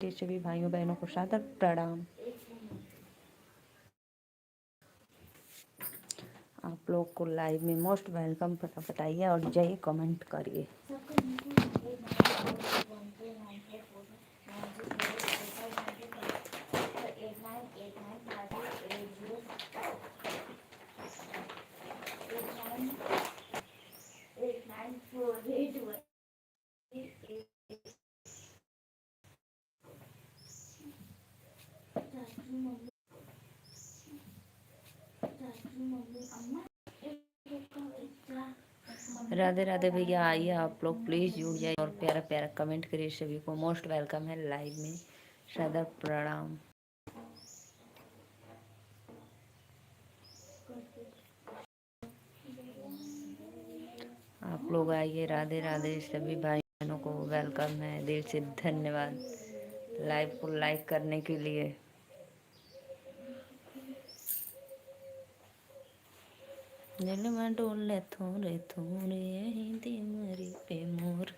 सभी भाइयों बहनों को सादर प्रणाम। आप लोग को लाइव में मोस्ट वेलकम। फटाफट आइए और जाइए कमेंट करिए। राधे राधे भैया, आइए आप लोग प्लीज जुड़ जाइए और प्यारा प्यारा कमेंट करिए। सभी को मोस्ट वेलकम है लाइव में, सादर प्रणाम। आप लोग आइए। राधे राधे सभी भाई बहनों को वेलकम है, दिल से धन्यवाद लाइव को लाइक करने के लिए। दिल में डोले थोड़े थोड़े यही दिमरी पे मोर।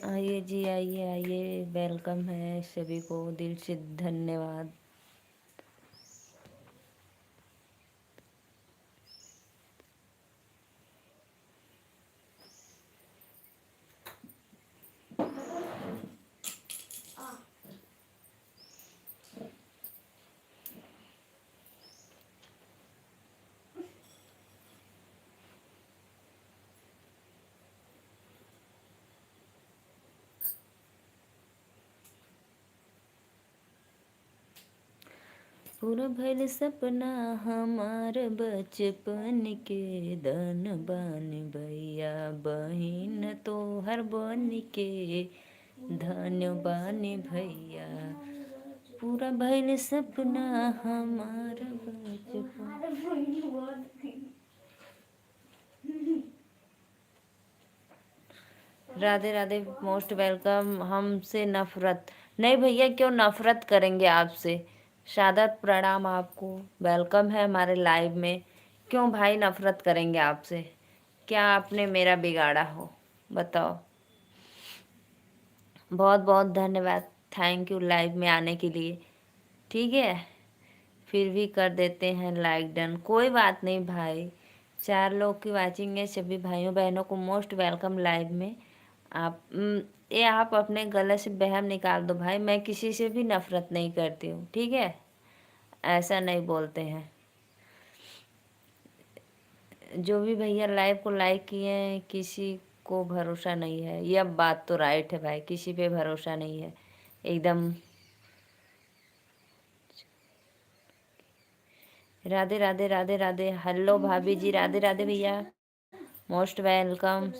आइए जी, आइए आइए, वेलकम है सभी को, दिल से धन्यवाद। पूरा भइल सपना हमार बचपन के, धन बान भैया बहिन तो हर बन के, धन बान भैया। पूरा भइल सपना हमार बचपन। Radhe Radhe, most welcome. हमसे नफरत नहीं भैया, क्यों नफरत करेंगे आपसे। सादर प्रणाम आपको, वेलकम है हमारे लाइव में। क्यों भाई नफरत करेंगे आपसे? क्या आपने मेरा बिगाड़ा हो, बताओ। बहुत बहुत धन्यवाद, थैंक यू लाइव में आने के लिए। ठीक है, फिर भी कर देते हैं लाइक डन, कोई बात नहीं भाई। 4 लोग की वाचिंग है, सभी भाइयों बहनों को मोस्ट वेलकम लाइव में। आप ये आप अपने गले से बहम निकाल दो भाई, मैं किसी से भी नफरत नहीं करती हूँ, ठीक है? ऐसा नहीं बोलते हैं। जो भी भैया लाइव को लाइक किए हैं, किसी को भरोसा नहीं है। यह बात तो राइट है भाई, किसी पे भरोसा नहीं है एकदम। राधे राधे राधे राधे, हेलो भाभी जी, राधे राधे भैया, मोस्ट वेलकम।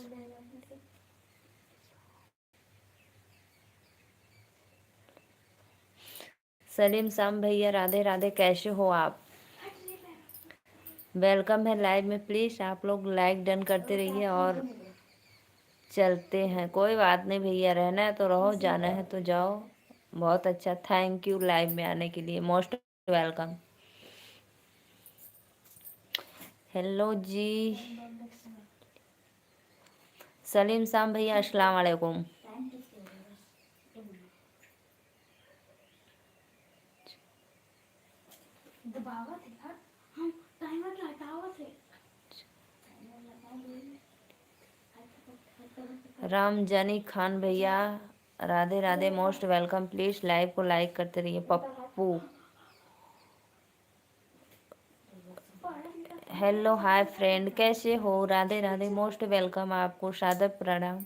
सलीम साम भैया, राधे राधे, कैसे हो आप? वेलकम है लाइव में, प्लीज़ आप लोग लाइक डन करते रहिए और चलते हैं। कोई बात नहीं भैया, रहना है तो रहो, जाना है तो जाओ। बहुत अच्छा, थैंक यू लाइव में आने के लिए, मोस्ट वेलकम। हेलो जी सलीम साम भैया, अस्सलाम वालेकुम। रामजानी खान भैया, Radhe Radhe, most welcome. Please live को लाइक करते रहिए। पप्पू, हेलो हाय फ्रेंड, कैसे हो? राधे राधे, मोस्ट वेलकम आपको, सादर प्रणाम।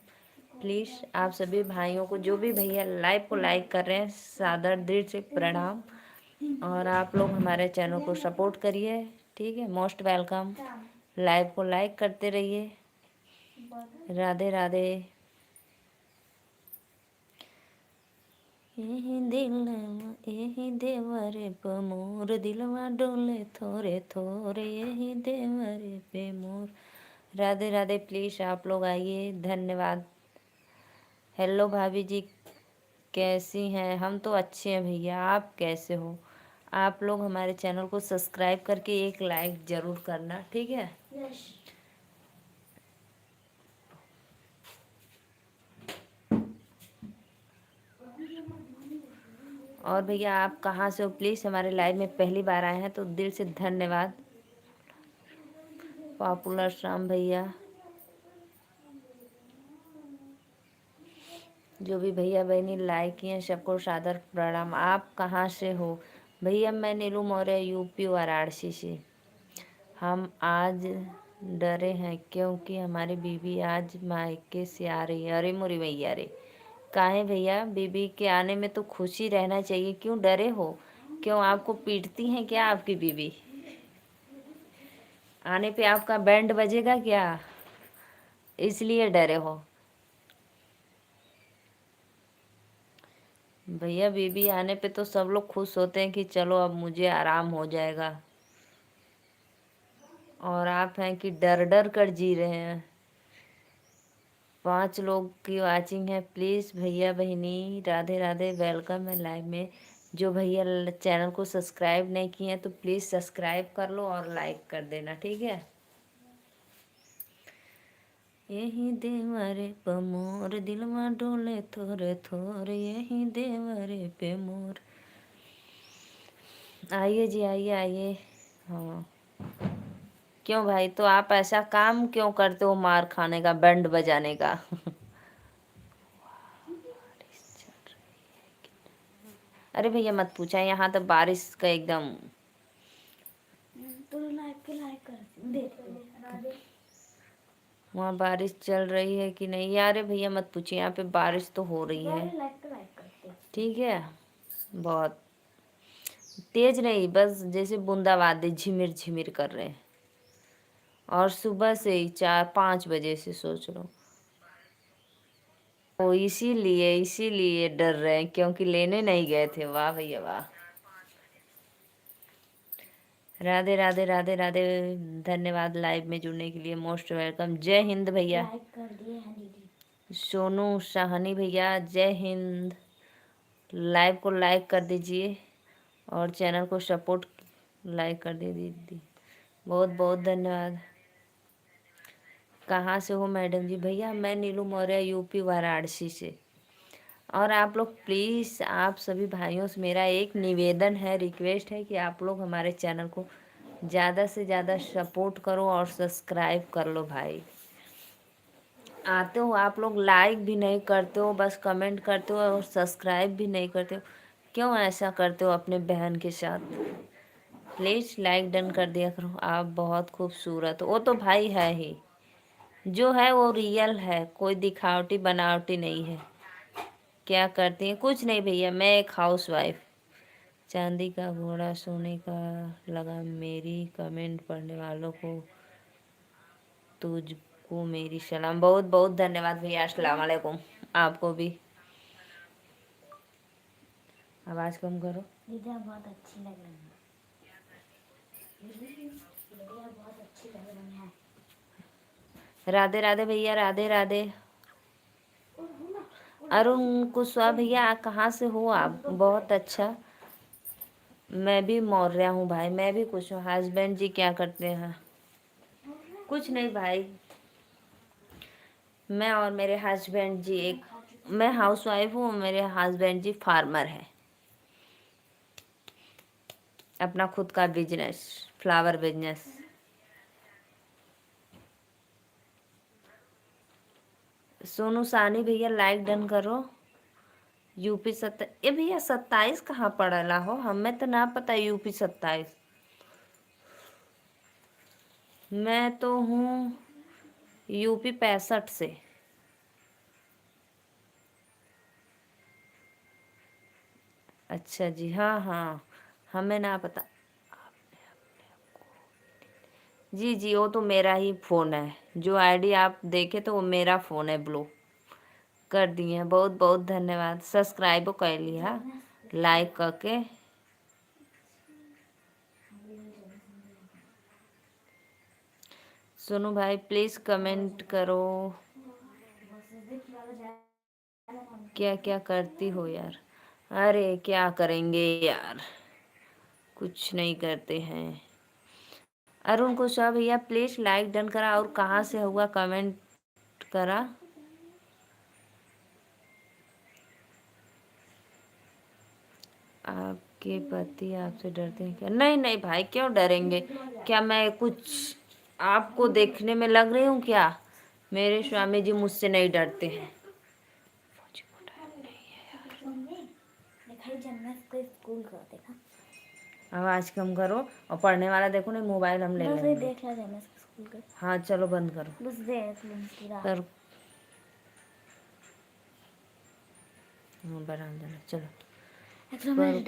प्लीज़ आप सभी भाइयों को, जो भी भैया लाइव को लाइक कर रहे हैं, सादर दिल से प्रणाम। और आप लोग हमारे चैनल को सपोर्ट करिए, ठीक है? मोस्ट वेलकम, लाइव को लाइक करते रहिए। राधे राधे। यही दिल यही देवरे पे मोर, दिलवा डोले थोरे थोरे, यही देवरे पे मोर। राधे राधे, प्लीज़ आप लोग आइए, धन्यवाद। हेलो भाभी जी, कैसी हैं? हम तो अच्छे हैं भैया, आप कैसे हो? आप लोग हमारे चैनल को सब्सक्राइब करके एक लाइक ज़रूर करना, ठीक है? और भैया आप कहाँ से हो? प्लीज़ हमारे लाइव में पहली बार आए हैं तो दिल से धन्यवाद। पॉपुलर श्याम भैया, जो भी भैया बहनी लाइक किए सबको सादर प्रणाम। आप कहाँ से हो? भैया मैं नीलू मौर्य यूपी वाराणसी से। हम आज डरे हैं क्योंकि हमारी बीबी आज मायके से आ रही है। अरे मोरी भैया रे, काहे भैया? बीबी के आने में तो खुशी रहना चाहिए, क्यों डरे हो? क्यों आपको पीटती हैं क्या आपकी बीबी? आने पे आपका बैंड बजेगा क्या, इसलिए डरे हो? भैया बीबी आने पे तो सब लोग खुश होते हैं कि चलो अब मुझे आराम हो जाएगा, और आप हैं कि डर डर कर जी रहे हैं। 5 लोग की वाचिंग है। प्लीज़ भैया बहनी राधे राधे, वेलकम है लाइव में। जो भैया चैनल को सब्सक्राइब नहीं किए हैं तो प्लीज़ सब्सक्राइब कर लो और लाइक कर देना, ठीक है। यही देवरे पे मोर दिलवा डोले थोरे थोरे, यही देवरे पे मोर। आइए जी, आइए आइए। हाँ, क्यों भाई? तो आप ऐसा काम क्यों करते हो मार खाने का, बैंड बजाने का? अरे भैया मत पूछा, यहाँ तो बारिश का एकदम। तो लाइक कर वहाँ बारिश चल रही है कि नहीं? यार भैया मत पूछिए, यहाँ पे बारिश तो हो रही है, ठीक है। बहुत तेज नहीं, बस जैसे बूंदाबांदी झिमिर झिमिर कर रहे हैं। और सुबह से ही 4-5 बजे से सोच लो। ओ इसीलिए डर रहे हैं क्योंकि लेने नहीं गए थे। वाह भैया वाह। राधे राधे राधे राधे, धन्यवाद लाइव में जुड़ने के लिए, मोस्ट वेलकम। जय हिंद भैया। लाइक कर दिए हैं दीदी। सोनू साहनी भैया जय हिंद। लाइव को लाइक कर दीजिए और चैनल को सपोर्ट लाइक कर दीजिए दीदी, बहुत बहुत धन्यवाद। कहाँ से हो मैडम जी? भैया मैं नीलू मौर्य यूपी वाराणसी से। और आप लोग प्लीज़, आप सभी भाइयों से मेरा एक निवेदन है, रिक्वेस्ट है कि आप लोग हमारे चैनल को ज़्यादा से ज़्यादा सपोर्ट करो और सब्सक्राइब कर लो भाई। आते हो आप लोग, लाइक भी नहीं करते हो, बस कमेंट करते हो और सब्सक्राइब भी नहीं करते हो। क्यों ऐसा करते हो अपने बहन के साथ? प्लीज़ लाइक डन कर दिया करो। आप बहुत खूबसूरत हो। वो तो भाई है ही, जो है वो रियल है, कोई दिखावटी बनावटी नहीं है। क्या करती हैं? कुछ नहीं भैया, मैं एक हाउस वाइफ। चांदी का घोड़ा सोने का लगा, मेरी कमेंट पढ़ने वालों को तुझको मेरी सलाम। बहुत बहुत धन्यवाद भैया, अस्सलाम वालेकुम। आपको भी। आवाज़ कम करो। दीदी बहुत अच्छी लग रही है। दीदी बहुत अच्छी लग रही है। राधे राधे भैया, राधे राधे। अरुण कुशवाहा भैया कहाँ से हो आप? बहुत अच्छा। मैं भी मौर्य हूँ भाई, मैं भी खुश हूँ। हस्बैंड जी क्या करते हैं? कुछ नहीं भाई, मैं और मेरे हस्बैंड जी एक, मैं हाउस वाइफ हूँ, मेरे हस्बैंड जी फार्मर है। अपना खुद का बिजनेस, फ्लावर बिजनेस। सोनू सानी भैया लाइक डन करो। यूपी ये भैया 27 कहाँ पड़ला हो? हमें तो ना पता यूपी 27। मैं तो हूँ यूपी 65 से। अच्छा जी, हाँ हाँ, हमें ना पता। जी जी, वो तो मेरा ही फ़ोन है, जो आईडी आप देखे तो वो मेरा फ़ोन है, ब्लू कर दिए हैं। बहुत बहुत धन्यवाद। सब्सक्राइब कर लिया, लाइक करके। सोनू भाई प्लीज़ कमेंट करो, क्या क्या करती हो यार? अरे क्या करेंगे यार, कुछ नहीं करते हैं। अरुण कुशवाहा भैया प्लीज़ लाइक डन करा, और कहाँ से हुआ कमेंट करा। आपके पति आपसे डरते हैं क्या? नहीं नहीं भाई, क्यों डरेंगे? क्या मैं कुछ आपको देखने में लग रही हूँ क्या? मेरे स्वामी जी मुझसे नहीं डरते हैं। स्कूल का देखा, आवाज कम करो और पढ़ने वाला देखो, नहीं मोबाइल हम ले लेंगे। देख ला जाना स्कूल का। हाँ चलो बंद करो, बस देख लो कर। हाँ बरामदा में चलो। पर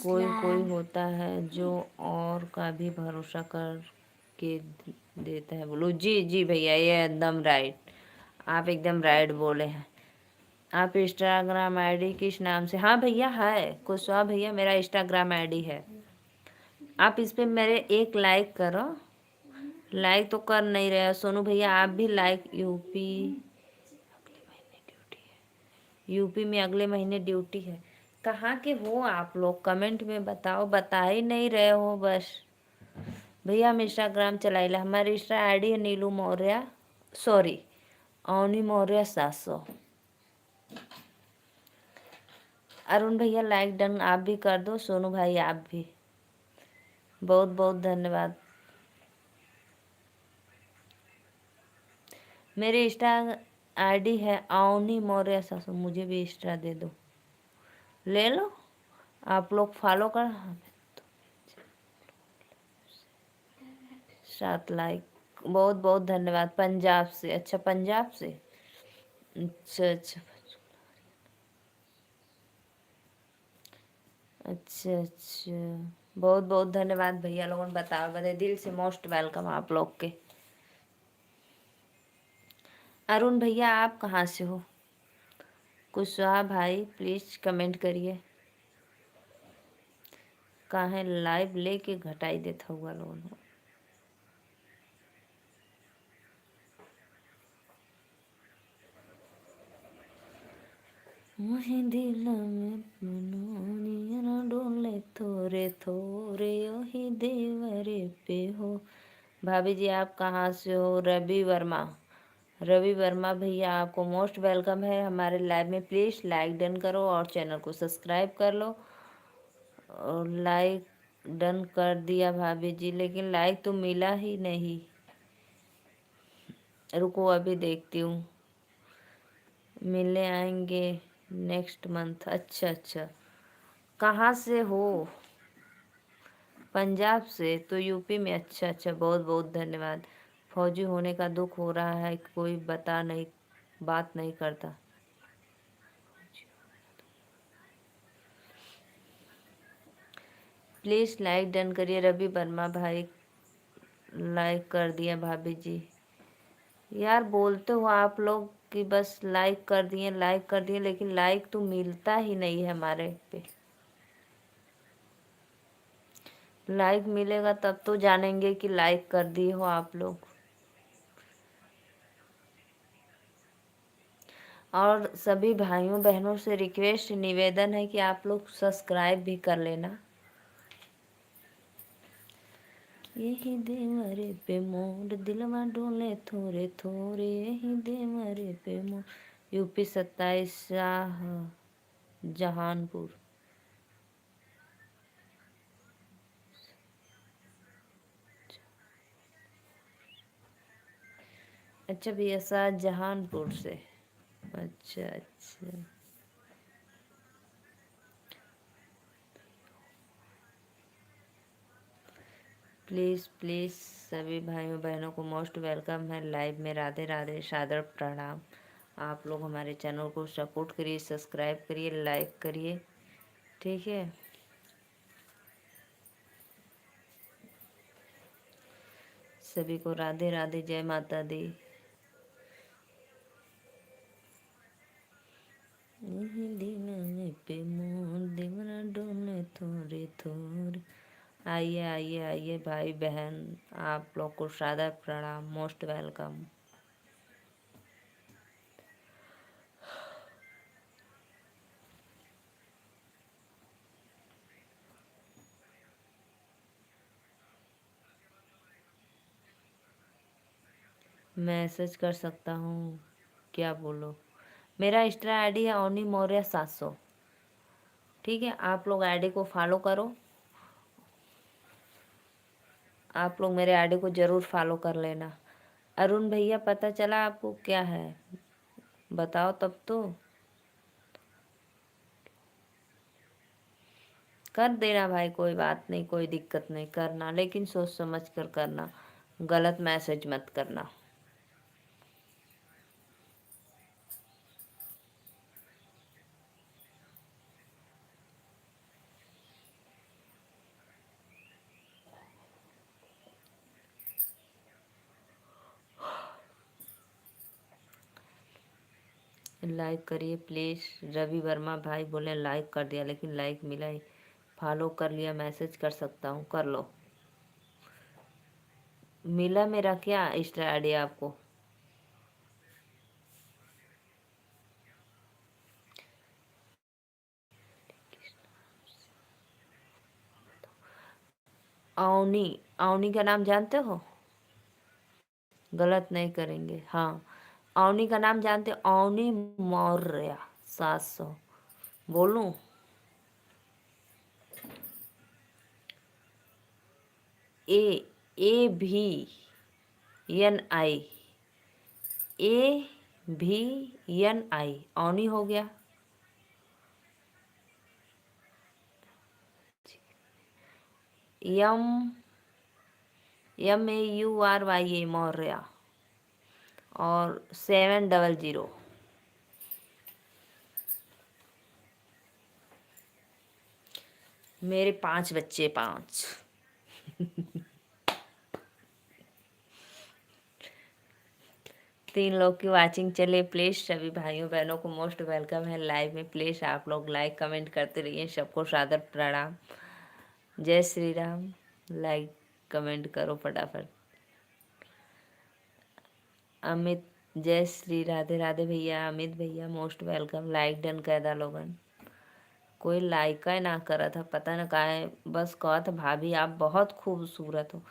कोई कोई होता है जो और का भी भरोसा कर के देता है। बोलो जी जी भैया, ये एकदम राइट, आप एकदम राइट बोले हैं। आप इंस्टाग्राम आईडी किस नाम से? हाँ भैया है, कुशवाहा भैया मेरा इंस्टाग्राम आईडी है। आप इस पे मेरे एक लाइक करो। लाइक तो कर नहीं रहे सोनू भैया, आप भी लाइक। यूपी में अगले महीने ड्यूटी है। कहाँ के हो आप लोग? कमेंट में बताओ, बता ही नहीं रहे हो बस। भैया हम इंस्टाग्राम चलाइला, हमारी इंस्टा आईडी है नीलू मौर्य, सॉरी अवनी मौर्य 700। अरुण भैया लाइक डन, आप भी कर दो। सोनू भाई आप भी, बहुत बहुत धन्यवाद। मेरी इंस्टा आईडी है अवनी मौर्य 700, मुझे भी इंस्टा दे दो, ले लो आप लोग फॉलो कर। 7 लाइक, बहुत बहुत धन्यवाद। पंजाब से? अच्छा पंजाब से, अच्छा अच्छा अच्छा अच्छा, बहुत बहुत धन्यवाद भैया लोगों ने बताओ, बड़े दिल से मोस्ट वेलकम आप लोग के। अरुण भैया आप कहाँ से हो? कुशवाहा भाई प्लीज कमेंट करिए। कहाँ लाइव लेके घटाई देता हुआ लोगों ने। मोहे दिल में मनोनिया डोले थोरे थोरे, ओही देवरे पे हो। भाभी जी आप कहाँ से हो? रवि वर्मा, रवि वर्मा भैया आपको मोस्ट वेलकम है हमारे लाइव में। प्लीज़ लाइक डन करो और चैनल को सब्सक्राइब कर लो। और लाइक डन कर दिया भाभी जी, लेकिन लाइक तो मिला ही नहीं। रुको अभी देखती हूँ, मिलने आएंगे नेक्स्ट मंथ। अच्छा अच्छा, कहाँ से हो? पंजाब से? तो यूपी में। अच्छा अच्छा, बहुत बहुत धन्यवाद। फौजी होने का दुख हो रहा है, कोई बता नहीं, बात नहीं करता। प्लीज़ लाइक डन करिए। रवि वर्मा भाई लाइक कर दिया भाभी जी। यार बोलते हो आप लोग कि बस लाइक कर दिए लाइक कर दिए, लेकिन लाइक तो मिलता ही नहीं है हमारे पे। लाइक मिलेगा तब तो जानेंगे कि लाइक कर दिए हो आप लोग। और सभी भाइयों बहनों से रिक्वेस्ट निवेदन है कि आप लोग सब्सक्राइब भी कर लेना। यही देवरे पे मोर दिलवा डोले थोरे थोरे, यही देवरे पे मोर। यूपी 27 शाह जहानपुर। अच्छा भैया शाहजहानपुर से, अच्छा अच्छा। प्लीज़ प्लीज़ सभी भाइयों बहनों को मोस्ट वेलकम है लाइव में। राधे राधे, सादर प्रणाम। आप लोग हमारे चैनल को सपोर्ट करिए, सब्सक्राइब करिए, लाइक करिए, ठीक है। सभी को राधे राधे, जय माता दी। दिन पे मोर देवरा डोले थोरे थोरे। आइए आइए आइए भाई बहन, आप लोग को सादर प्रणाम, मोस्ट वेलकम। मैसेज कर सकता हूँ क्या? बोलो। मेरा इंस्टा आईडी है ओनी मौर्य 700, ठीक है, आप लोग आईडी को फॉलो करो, आप लोग मेरे आईडी को ज़रूर फॉलो कर लेना। अरुण भैया पता चला आपको क्या है, बताओ तब तो। कर देना भाई, कोई बात नहीं, कोई दिक्कत नहीं, करना लेकिन सोच समझ कर करना, गलत मैसेज मत करना। लाइक करिए प्लीज़। रवि वर्मा भाई बोले लाइक कर दिया, लेकिन लाइक मिला ही। फॉलो कर लिया, मैसेज कर सकता हूँ, कर लो। मिला मेरा क्या इंस्टा आईडी आपको? अवनी, अवनी का नाम जानते हो? गलत नहीं करेंगे, हाँ। अवनी का नाम जानते हो? अवनी मौर्य 700। बोलूं? AVNI, AVNI, अवनी हो गया। MAURYA मौर्य और 700। मेरे 5 बच्चे, 5। 3 लोग की वाचिंग चले। प्लीज़ सभी भाइयों बहनों को मोस्ट वेलकम है लाइव में। प्लीज़ आप लोग लाइक कमेंट करते रहिए। सबको सादर प्रणाम। जय श्री राम। लाइक कमेंट करो फटाफट। अमित, जय श्री राधे राधे भैया। अमित भैया मोस्ट वेलकम। लाइक डन कर दा लोगन। कोई लाइक का ना करा था, पता ना काहे, बस कहा था भाभी आप बहुत खूबसूरत हो।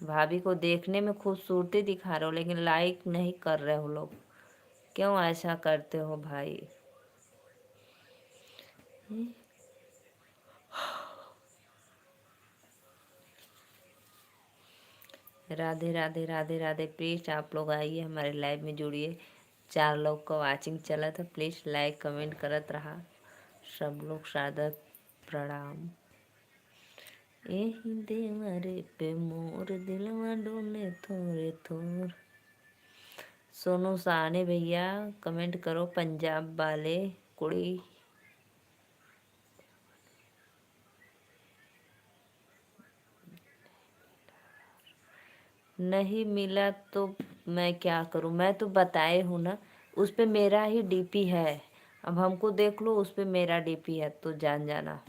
भाभी को देखने में खूबसूरती दिखा रहे हो, लेकिन लाइक नहीं कर रहे हो लोग। क्यों ऐसा करते हो भाई? राधे राधे राधे राधे। प्लीज़ आप लोग आइए हमारे लाइव में जुड़िए। 4 लोग का वाचिंग चला था। प्लीज़ लाइक कमेंट करत रहा। सब लोग सादर प्रणाम। एही देवरे पे मोर दिलवा डोले थोरे थोर। सोनू साहनी भैया कमेंट करो, पंजाब वाले कुड़ी। नहीं मिला तो मैं क्या करूं? मैं तो बताए हूं ना, उस पे मेरा ही डीपी है। अब हमको देख लो, उस पे मेरा डीपी है तो जान जाना।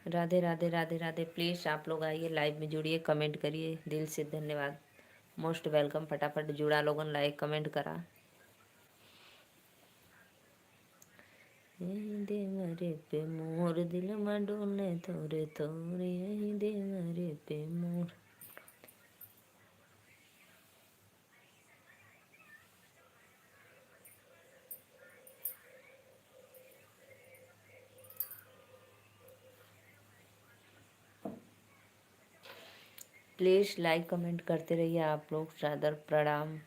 राधे राधे राधे राधे। प्लीज़ आप लोग आइए लाइव में जुड़िए, कमेंट करिए, दिल से धन्यवाद। Most welcome. फटाफट जुड़ा लोगन, लाइक कमेंट करा। यही देवरे पे मोर दिल में डोले थोरे थोरे, यही देवरे पे मोर। प्लीज़ लाइक कमेंट करते रहिए आप लोग। सादर प्रणाम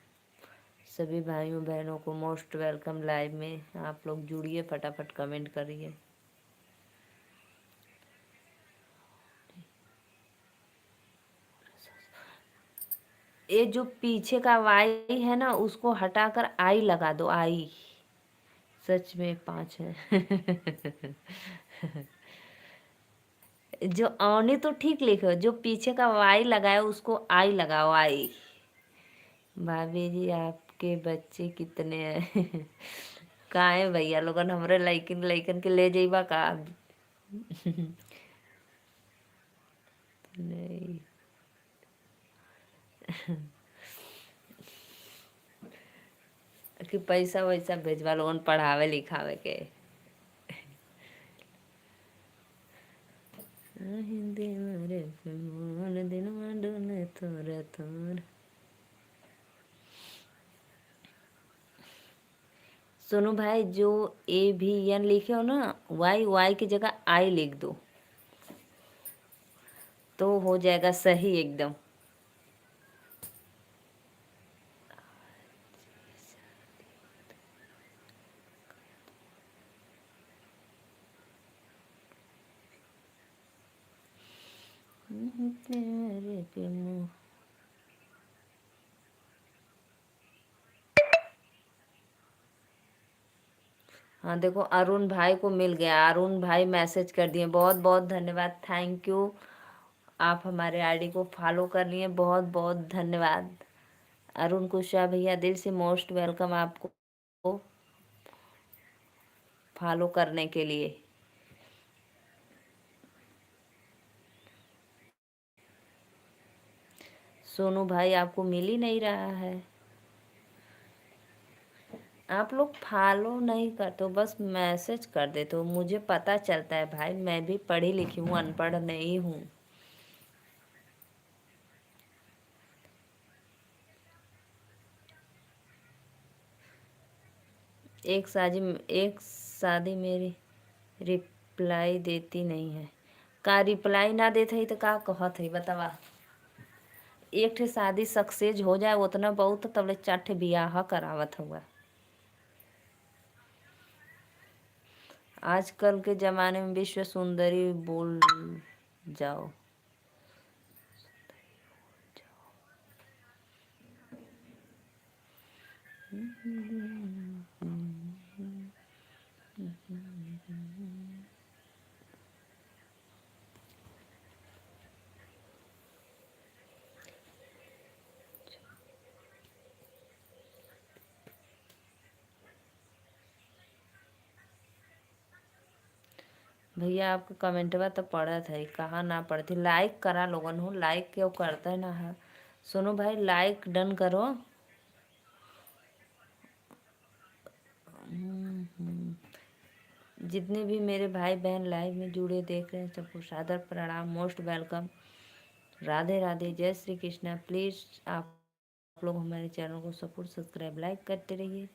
सभी भाइयों बहनों को। मोस्ट वेलकम लाइव में। आप लोग जुड़िए, फटाफट कमेंट करिए। ये जो पीछे का वाई है ना, उसको हटाकर आई लगा दो, आई। सच में 5 है। जो औनी तो ठीक लिखो, जो पीछे का वाई लगाया उसको आई लगाओ, आई। भाभी जी आपके बच्चे कितने हैं? कहाँ है भैया लोगन? हमरे लइकिन लइकन के ले जाइबा का? नहीं। कि पैसा वैसा भेजवा लोगन पढ़ावे लिखावे के। हिंदी मेरे पे मोर दिनवा डोले थोर थोर। सोनू भाई जो AVN लिखे हो ना, वाई वाई की जगह आई लिख दो तो हो जाएगा सही एकदम। तेरे पे मोर। हाँ देखो, अरुण भाई को मिल गया। अरुण भाई मैसेज कर दिए, बहुत बहुत धन्यवाद, थैंक यू। आप हमारे आईडी को फॉलो कर लिए, बहुत बहुत धन्यवाद। अरुण कुशवाहा भैया दिल से मोस्ट वेलकम आपको फॉलो करने के लिए। सोनू भाई आपको मिल ही नहीं रहा है। आप लोग फॉलो नहीं करते हो, बस मैसेज कर देते हो, मुझे पता चलता है भाई, मैं भी पढ़ी लिखी हूँ, अनपढ़ नहीं हूँ। एक शादी मेरी रिप्लाई देती नहीं है। का रिप्लाई ना देते ही तो का कहत है बतावा। एक ठे शादी सक्सेस हो जाए उतना बहुत, तबले 4 ठे बियाह करावत हुआ। आजकल के ज़माने में विश्व सुंदरी बोल जाओ। भैया आपका कमेंटवा तो पढ़त है, कहाँ ना पढ़ती। लाइक करा लोगन हो, लाइक क्यों करता है ना है। सुनो भाई, लाइक डन करो। जितने भी मेरे भाई बहन लाइव में जुड़े देख रहे हैं, सबको सादर प्रणाम, मोस्ट वेलकम। राधे राधे, जय श्री कृष्णा। प्लीज़ आप लोग हमारे चैनल को सपोर्ट, सब्सक्राइब, लाइक करते रहिए।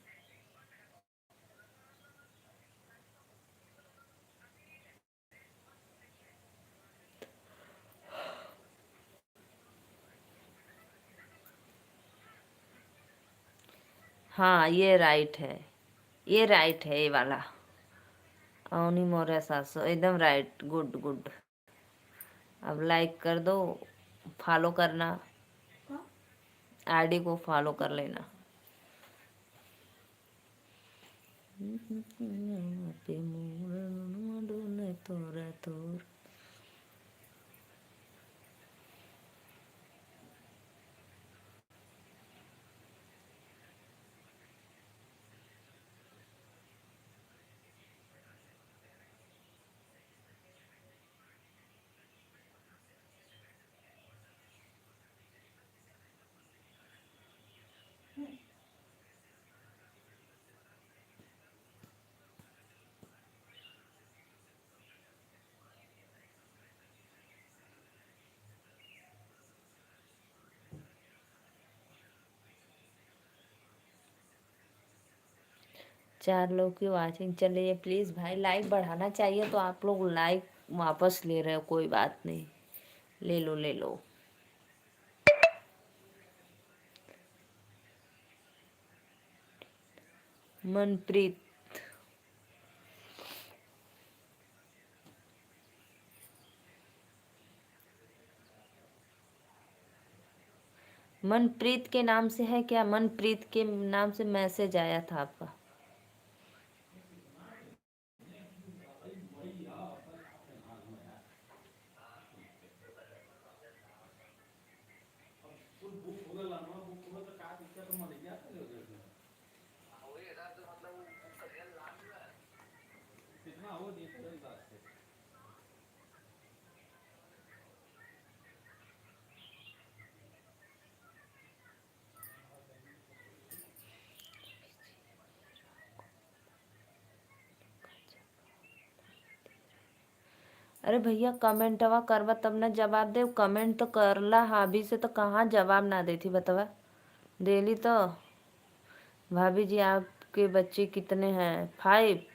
हाँ ये राइट है, ये राइट है, ये वाला अवनी मौर्य 700 एकदम राइट, गुड गुड। अब लाइक कर दो, फॉलो करना, आईडी को फॉलो कर लेना। पे मोर डोले थोर थोर। चार लोग की वाचिंग चल रही है। प्लीज़ भाई लाइक बढ़ाना चाहिए, तो आप लोग लाइक वापस ले रहे हो, कोई बात नहीं, ले लो ले लो। मनप्रीत, मनप्रीत के नाम से है क्या? मनप्रीत के नाम से मैसेज आया था आपका। अरे भैया कमेंटवा करवा तब ना जवाब दे। कमेंट तो करला भाभी से तो कहाँ जवाब ना देती बतावा। देली तो। भाभी जी आपके बच्चे कितने हैं? 5।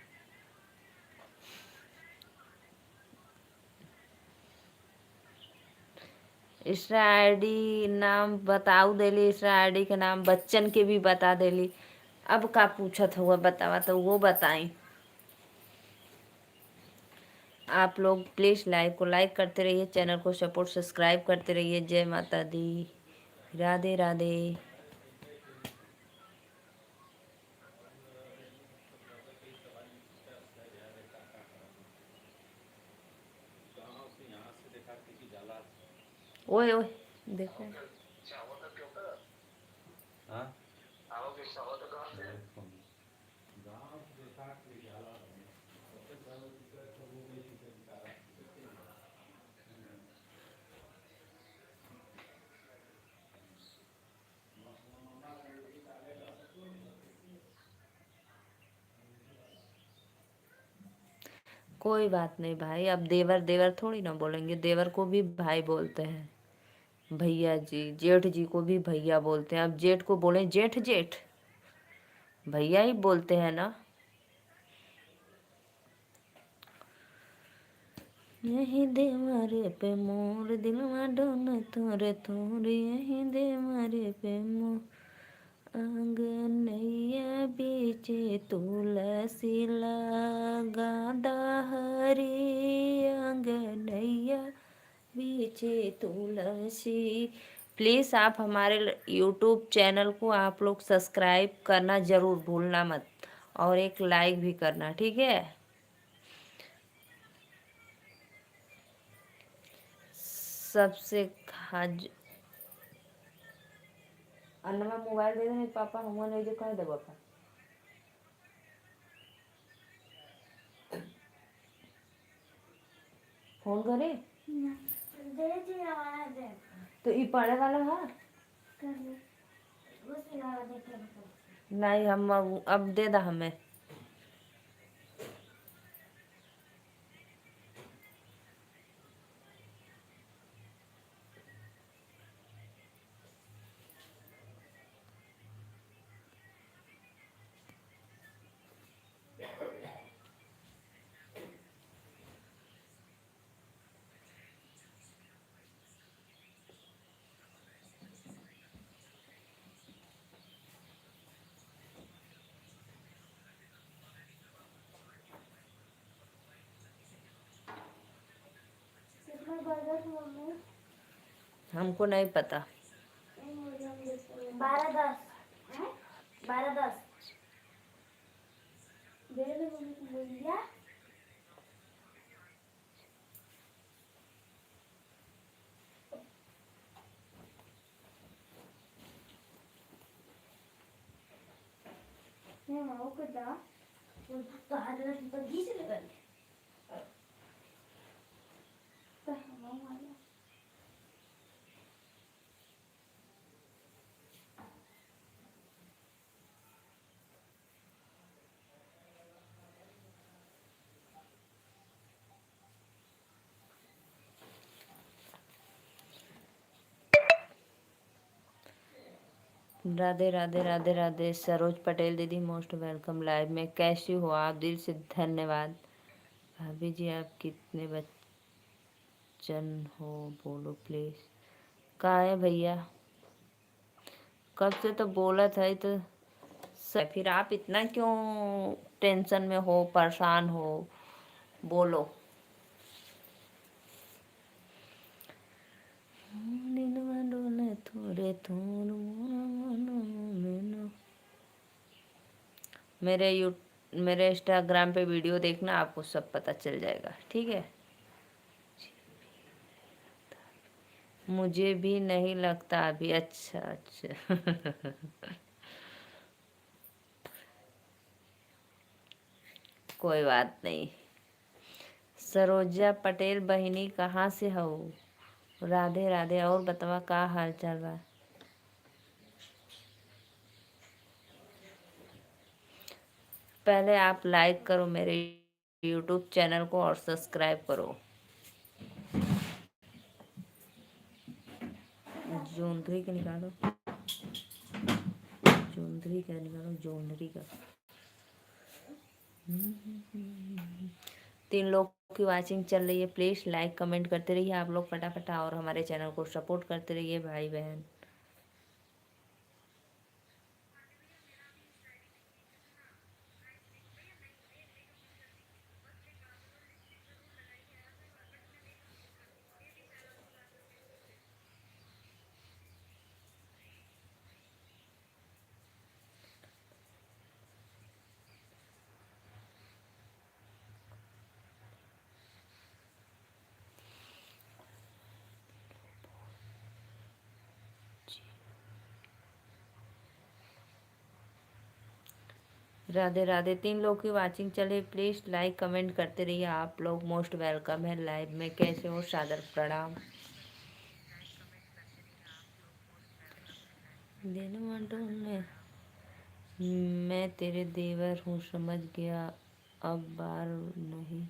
इंस्टा आईडी नाम बताऊ देली। इंस्टा आईडी के नाम बच्चन के भी बता देली। अब का पूछत हुआ बतावा तो वो बताई। आप लोग प्लीज़ लाइक को लाइक करते रहिए, चैनल को सपोर्ट सब्सक्राइब करते रहिए। जय माता दी। राधे राधे। ओए ओए देखो। कोई बात नहीं भाई, अब देवर देवर थोड़ी ना बोलेंगे। देवर को भी भाई बोलते हैं। भैया जी, जेठ जी को भी भैया बोलते हैं। अब जेठ को बोले जेठ जेठ, भैया ही बोलते हैं ना। यही देवर पे मोर दिलवा डोल थोरे थोरे, यही देवर पे मोर। आंगनैया बीचे तुलसी लगादा हरी, आंगनैया बीचे तुलसी। प्लीज़ आप हमारे यूट्यूब चैनल को आप लोग सब्सक्राइब करना ज़रूर भूलना मत, और एक लाइक भी करना, ठीक है। सबसे खाज अन्नमा मोबाइल दे दे पापा, हुआ नहीं जो कह दे पापा। फोन करे तो ये पढ़े वाला है। नहीं हम अब दे दा हमें। हमको नहीं पता। 12-10, 12-10 राधे राधे राधे राधे। सरोज पटेल दीदी मोस्ट वेलकम लाइव में। कैसी हो आप? दिल से धन्यवाद। भाभी जी आप कितने बच्चन हो बोलो प्लीज। कहाँ है भैया? कब से तो बोला था तो फिर आप इतना क्यों टेंशन में हो, परेशान हो? बोलो। थोड़े थोड़ मेरे इंस्टाग्राम पे वीडियो देखना, आपको सब पता चल जाएगा, ठीक है। मुझे भी नहीं लगता अभी। अच्छा अच्छा। कोई बात नहीं। सरोजा पटेल बहिनी कहाँ से हो? राधे राधे। और बतावा का हाल चाल बा? पहले आप लाइक करो मेरे यूट्यूब चैनल को और सब्सक्राइब करो। जोंधरी का निकालो, जोंधरी का निकालो, जोंधरी का। 3 लोग की वाचिंग चल रही है, प्लीज लाइक कमेंट करते रहिए आप लोग फटाफट, और हमारे चैनल को सपोर्ट करते रहिए भाई बहन। राधे राधे। 3 लोग की वाचिंग चले, प्लीज लाइक कमेंट करते रहिए आप लोग, मोस्ट वेलकम है लाइव में। कैसे हो? सादर प्रणाम। दिन में मैं तेरे देवर हूँ, समझ गया अब बार नहीं।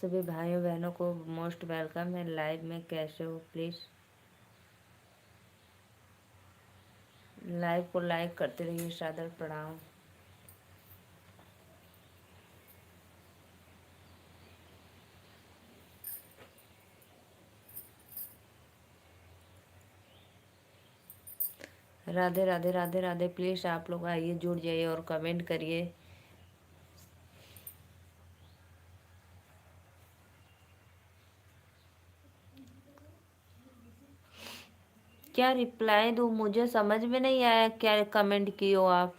सभी भाइयों बहनों को मोस्ट वेलकम है लाइव में। कैसे हो? प्लीज़ लाइव को लाइक करते रहिए। सादर प्रणाम। राधे राधे राधे राधे। प्लीज़ आप लोग आइए, जुड़ जाइए और कमेंट करिए। क्या रिप्लाई दूँ? मुझे समझ में नहीं आया क्या कमेंट किए हो आप।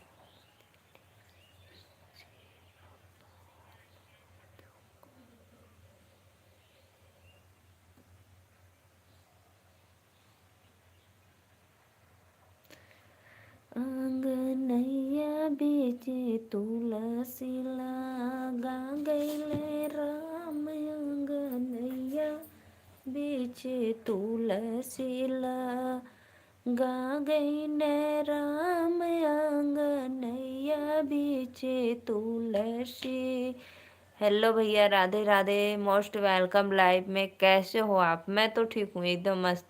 आंगनैया बीचे तुलसी लागा गईले राम, आंगनैया बीचे तुलसी लागा गईले राम, आंगनैया बीचे तुलसी। हेलो भैया, Radhe Radhe, most welcome live में। कैसे हो आप? मैं तो ठीक हूँ, एकदम मस्त।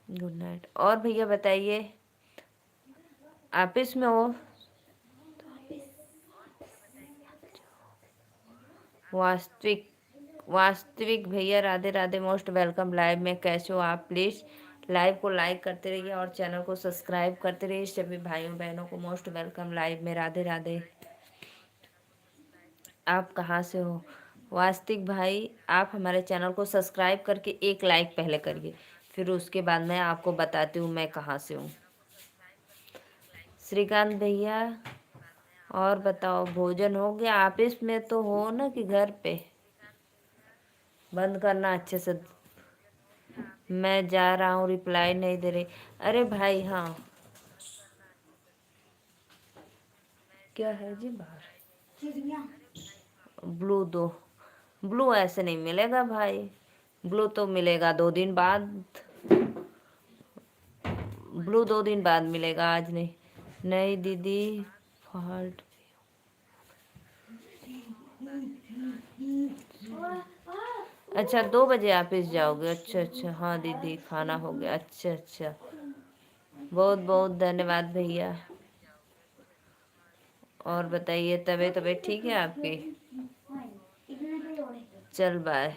Good night. और भैया बताइए, ऑफिस में हो? वास्तविक वास्तविक भैया, Radhe Radhe, most welcome live में। कैसे हो आप? प्लीज़ लाइव को लाइक करते रहिए और चैनल को सब्सक्राइब करते रहिए। सभी भाइयों बहनों को मोस्ट वेलकम लाइव में। राधे राधे। आप कहाँ से हो? वास्तविक भाई, आप हमारे चैनल को सब्सक्राइब करके एक लाइक पहले करिए, फिर उसके बाद मैं आपको बताती हूँ मैं कहाँ से हूँ। श्रीकांत भैया, और बताओ, भोजन हो गया? ऑफिस में तो हो ना कि घर पे? बंद करना अच्छे से। मैं जा रहा हूँ, रिप्लाई नहीं दे रही। अरे भाई हाँ, क्या है जी बाहर? ब्लू दो। ब्लू ऐसे नहीं मिलेगा भाई, ब्लू तो मिलेगा 2 दिन बाद। ब्लू 2 दिन बाद मिलेगा, आज नहीं। नहीं दीदी, फॉल्ट। अच्छा, 2 बजे ऑफिस जाओगे? अच्छा अच्छा, हाँ दीदी, खाना हो गया। अच्छा अच्छा, बहुत बहुत धन्यवाद भैया। और बताइए, तबीयत तबीयत ठीक है आपकी? चल बाय।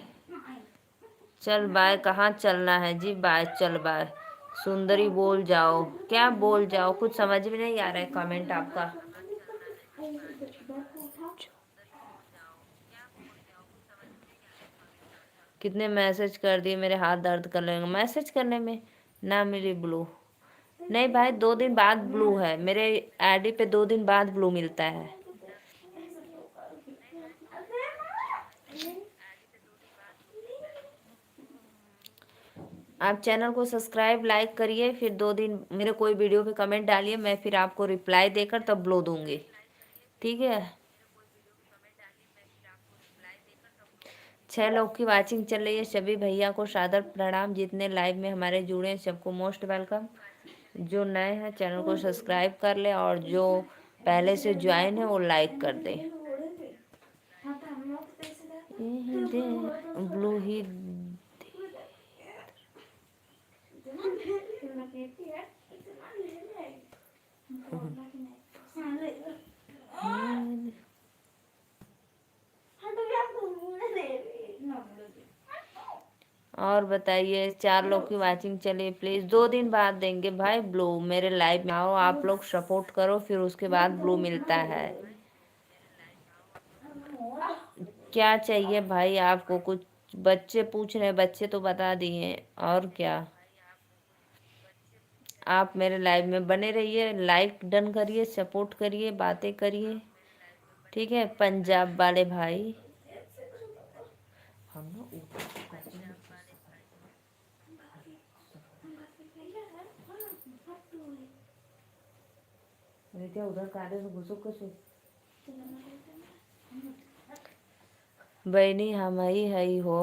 चल बाय, कहाँ चलना है जी? बाय, चल बाय। सुंदरी बोल जाओ, क्या बोल जाओ? कुछ समझ में नहीं आ रहा है कमेंट आपका। कितने मैसेज कर दिए, मेरे हाथ दर्द कर लेंगे मैसेज करने में। ना मिली ब्लू। नहीं भाई, 2 दिन बाद ब्लू है मेरे आईडी पे, 2 दिन बाद ब्लू मिलता है। आप चैनल को सब्सक्राइब लाइक करिए, फिर 2 दिन मेरे कोई वीडियो पे कमेंट डालिए, मैं फिर आपको रिप्लाई देकर तब ब्लू दूंगी। ठीक है? 6 लोग की वाचिंग चल रही है। सभी भैया को सादर प्रणाम, जितने लाइव में हमारे जुड़े हैं सबको मोस्ट वेलकम। जो नए हैं चैनल को सब्सक्राइब कर ले, और जो पहले से ज्वाइन है वो लाइक कर दे। ब्लू ही और बताइए, 4 लोग की वाचिंग चलिए प्लीज। 2 दिन बाद देंगे भाई ब्लू, मेरे लाइव में आओ, आप लोग सपोर्ट करो, फिर उसके बाद ब्लू मिलता है। क्या चाहिए भाई आपको? कुछ बच्चे पूछ रहे हैं, बच्चे तो बता दिए, और क्या। आप मेरे लाइव में बने रहिए, लाइक डन करिए, सपोर्ट करिए, बातें करिए, ठीक है पंजाब वाले भाई। हम ना क्या उधर काले में घुसो कैसे? बहनी हम ही हो।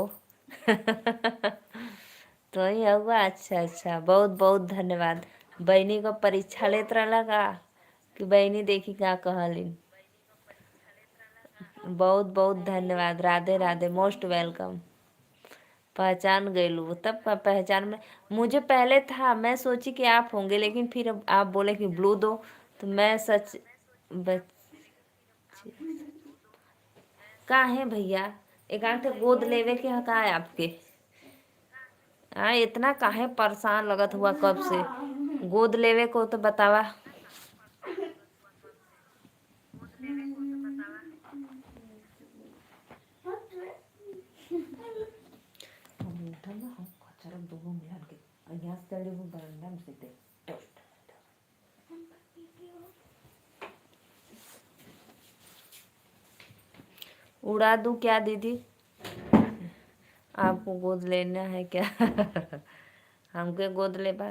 तो ही हुआ। अच्छा अच्छा, बहुत बहुत धन्यवाद। बहनी को परीक्षा लेत रहला का कि बहनी देखी का कहलिन। बहुत बहुत धन्यवाद। Radhe Radhe, most welcome. पहचान गईलू, तब का पहचान में मुझे पहले था, मैं सोची कि आप होंगे, लेकिन फिर अब आप बोले कि ब्लू दो, तो मैं सच बच्चे कहाँ है भैया? एक आंख गोद लेवे के हक है आपके। हाँ, इतना काहे परेशान लगत हुआ कब से? गोद लेवे को तो बतावा। उड़ा दूं क्या दीदी? आपको गोद लेना है क्या? हमके गोद ले बा।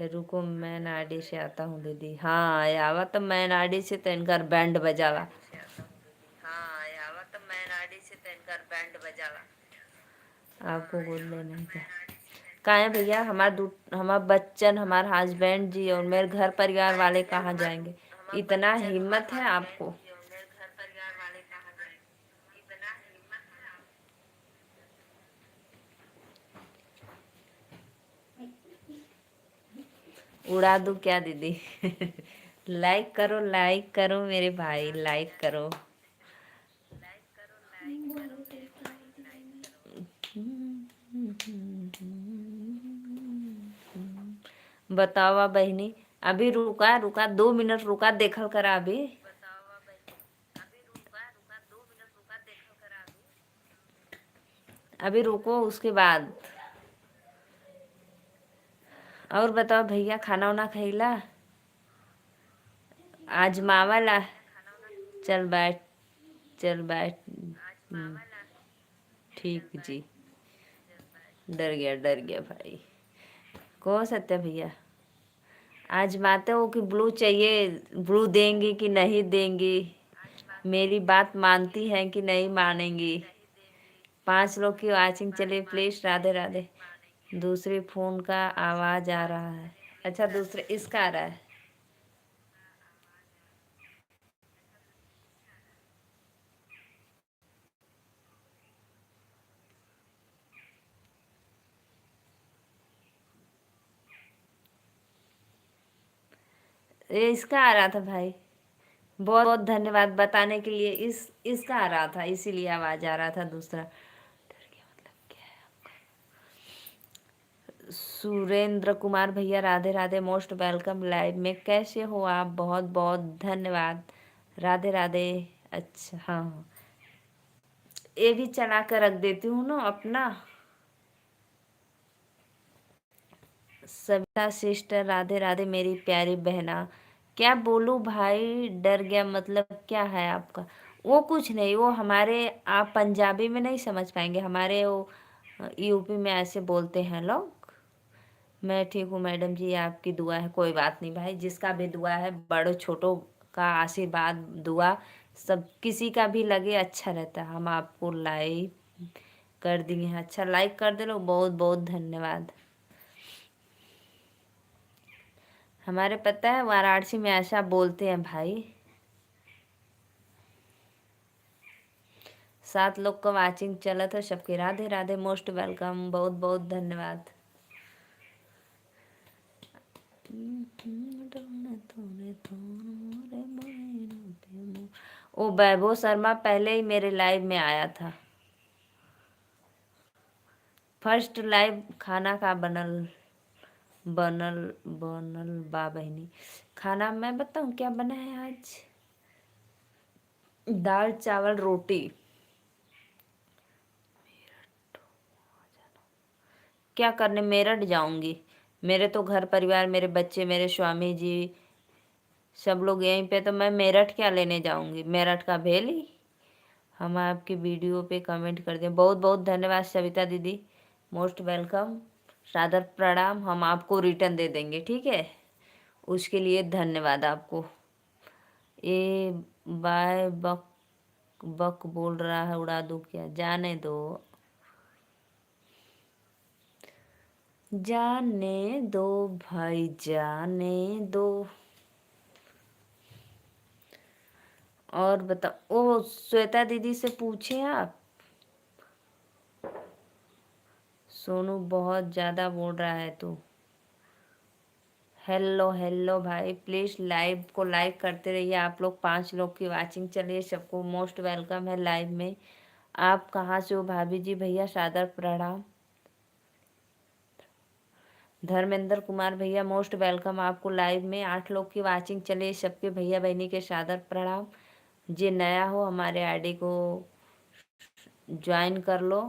रुको, मैं नाडी से आता हूँ दीदी। हाँ आवा, तो मैं नाडी से तो इनका बैंड बजावा। हाँ आवा, तो मैं नाडी से तो इनका बैंड बजावा। आपको गोद लेना है क्या? कहाँ है भैया? हमारा बच्चन, हमारा हस्बैंड जी और मेरे घर परिवार वाले कहाँ जाएंगे? इतना हिम्मत है आपको? उड़ा दूं क्या दीदी? लाइक करो, लाइक करो मेरे भाई, लाइक करो। बतावा बहनी। अभी रुका रुका 2 मिनट रुका, देखल करा अभी। अभी रुको, उसके बाद। और बताओ भैया, खाना वाना खैला? आज मावा ला। चल बैठ, चल बैठ। ठीक जी। डर गया भाई। कौन सत्य भैया? आज माते हो कि ब्लू चाहिए? ब्लू देंगी कि नहीं देंगी? मेरी बात मानती हैं कि नहीं मानेंगी? 5 लोग की वाचिंग चलिए प्लीज। राधे राधे। दूसरे फोन का आवाज आ रहा है। अच्छा, दूसरे इसका आ रहा है। ये इसका आ रहा था भाई। बहुत बहुत धन्यवाद बताने के लिए। इसका आ रहा था, इसीलिए आवाज आ रहा था दूसरा। सुरेंद्र कुमार भैया Radhe Radhe, most welcome live में। कैसे हो आप? बहुत बहुत धन्यवाद। राधे राधे। अच्छा हाँ हाँ। ये भी चला कर रख देती हूँ ना अपना। सविता सिस्टर राधे राधे, मेरी प्यारी बहना। क्या बोलूं भाई, डर गया। मतलब क्या है आपका? वो कुछ नहीं, वो हमारे, आप पंजाबी में नहीं समझ पाएंगे, हमारे वो यूपी में ऐसे बोलते हैं लोग। मैं ठीक हूँ मैडम जी, आपकी दुआ है। कोई बात नहीं भाई, जिसका भी दुआ है, बड़ों छोटों का आशीर्वाद दुआ सब किसी का भी लगे अच्छा रहता है। हम आपको लाइक कर दिए हैं, अच्छा लाइक कर दे लो, बहुत बहुत धन्यवाद। हमारे पता है वाराणसी में ऐसा बोलते हैं भाई। 7 लोग का वाचिंग चला था सबके। राधे राधे, मोस्ट वेलकम, बहुत बहुत धन्यवाद। ओ वैभव शर्मा पहले ही मेरे लाइव में आया था। फर्स्ट लाइव खाना का बनल बनल बनल बा बहनी। खाना मैं बताऊं क्या बना है आज? दाल चावल रोटी। क्या करने मेरठ जाऊंगी? मेरे तो घर परिवार, मेरे बच्चे, मेरे स्वामी जी सब लोग यहीं पे, तो मैं मेरठ क्या लेने जाऊंगी? मेरठ का भेली। हम आपकी वीडियो पे कमेंट कर दें। बहुत बहुत धन्यवाद सविता दीदी, मोस्ट वेलकम, सादर प्रणाम। हम आपको रिटर्न दे देंगे, ठीक है? उसके लिए धन्यवाद आपको। ये बाय बक बक बोल रहा है, उड़ा दूं क्या? जाने दो, जाने दो भाई, जाने दो। और बताओ, ओ श्वेता दीदी से पूछे आप। सोनू बहुत ज़्यादा बोल रहा है तू। हेलो हेलो भाई, प्लीज़ लाइव को लाइक करते रहिए। आप लोग 5 लोग की वाचिंग चलिए, सबको मोस्ट वेलकम है लाइव में। आप कहाँ से हो भाभी जी? भैया सादर प्रणाम। धर्मेंद्र कुमार भैया मोस्ट वेलकम आपको लाइव में। 8 लोग की वाचिंग चलिए, सबके भैया बहनी के सादर प्रणाम। जे नया हो हमारे आईडी को ज्वाइन कर लो,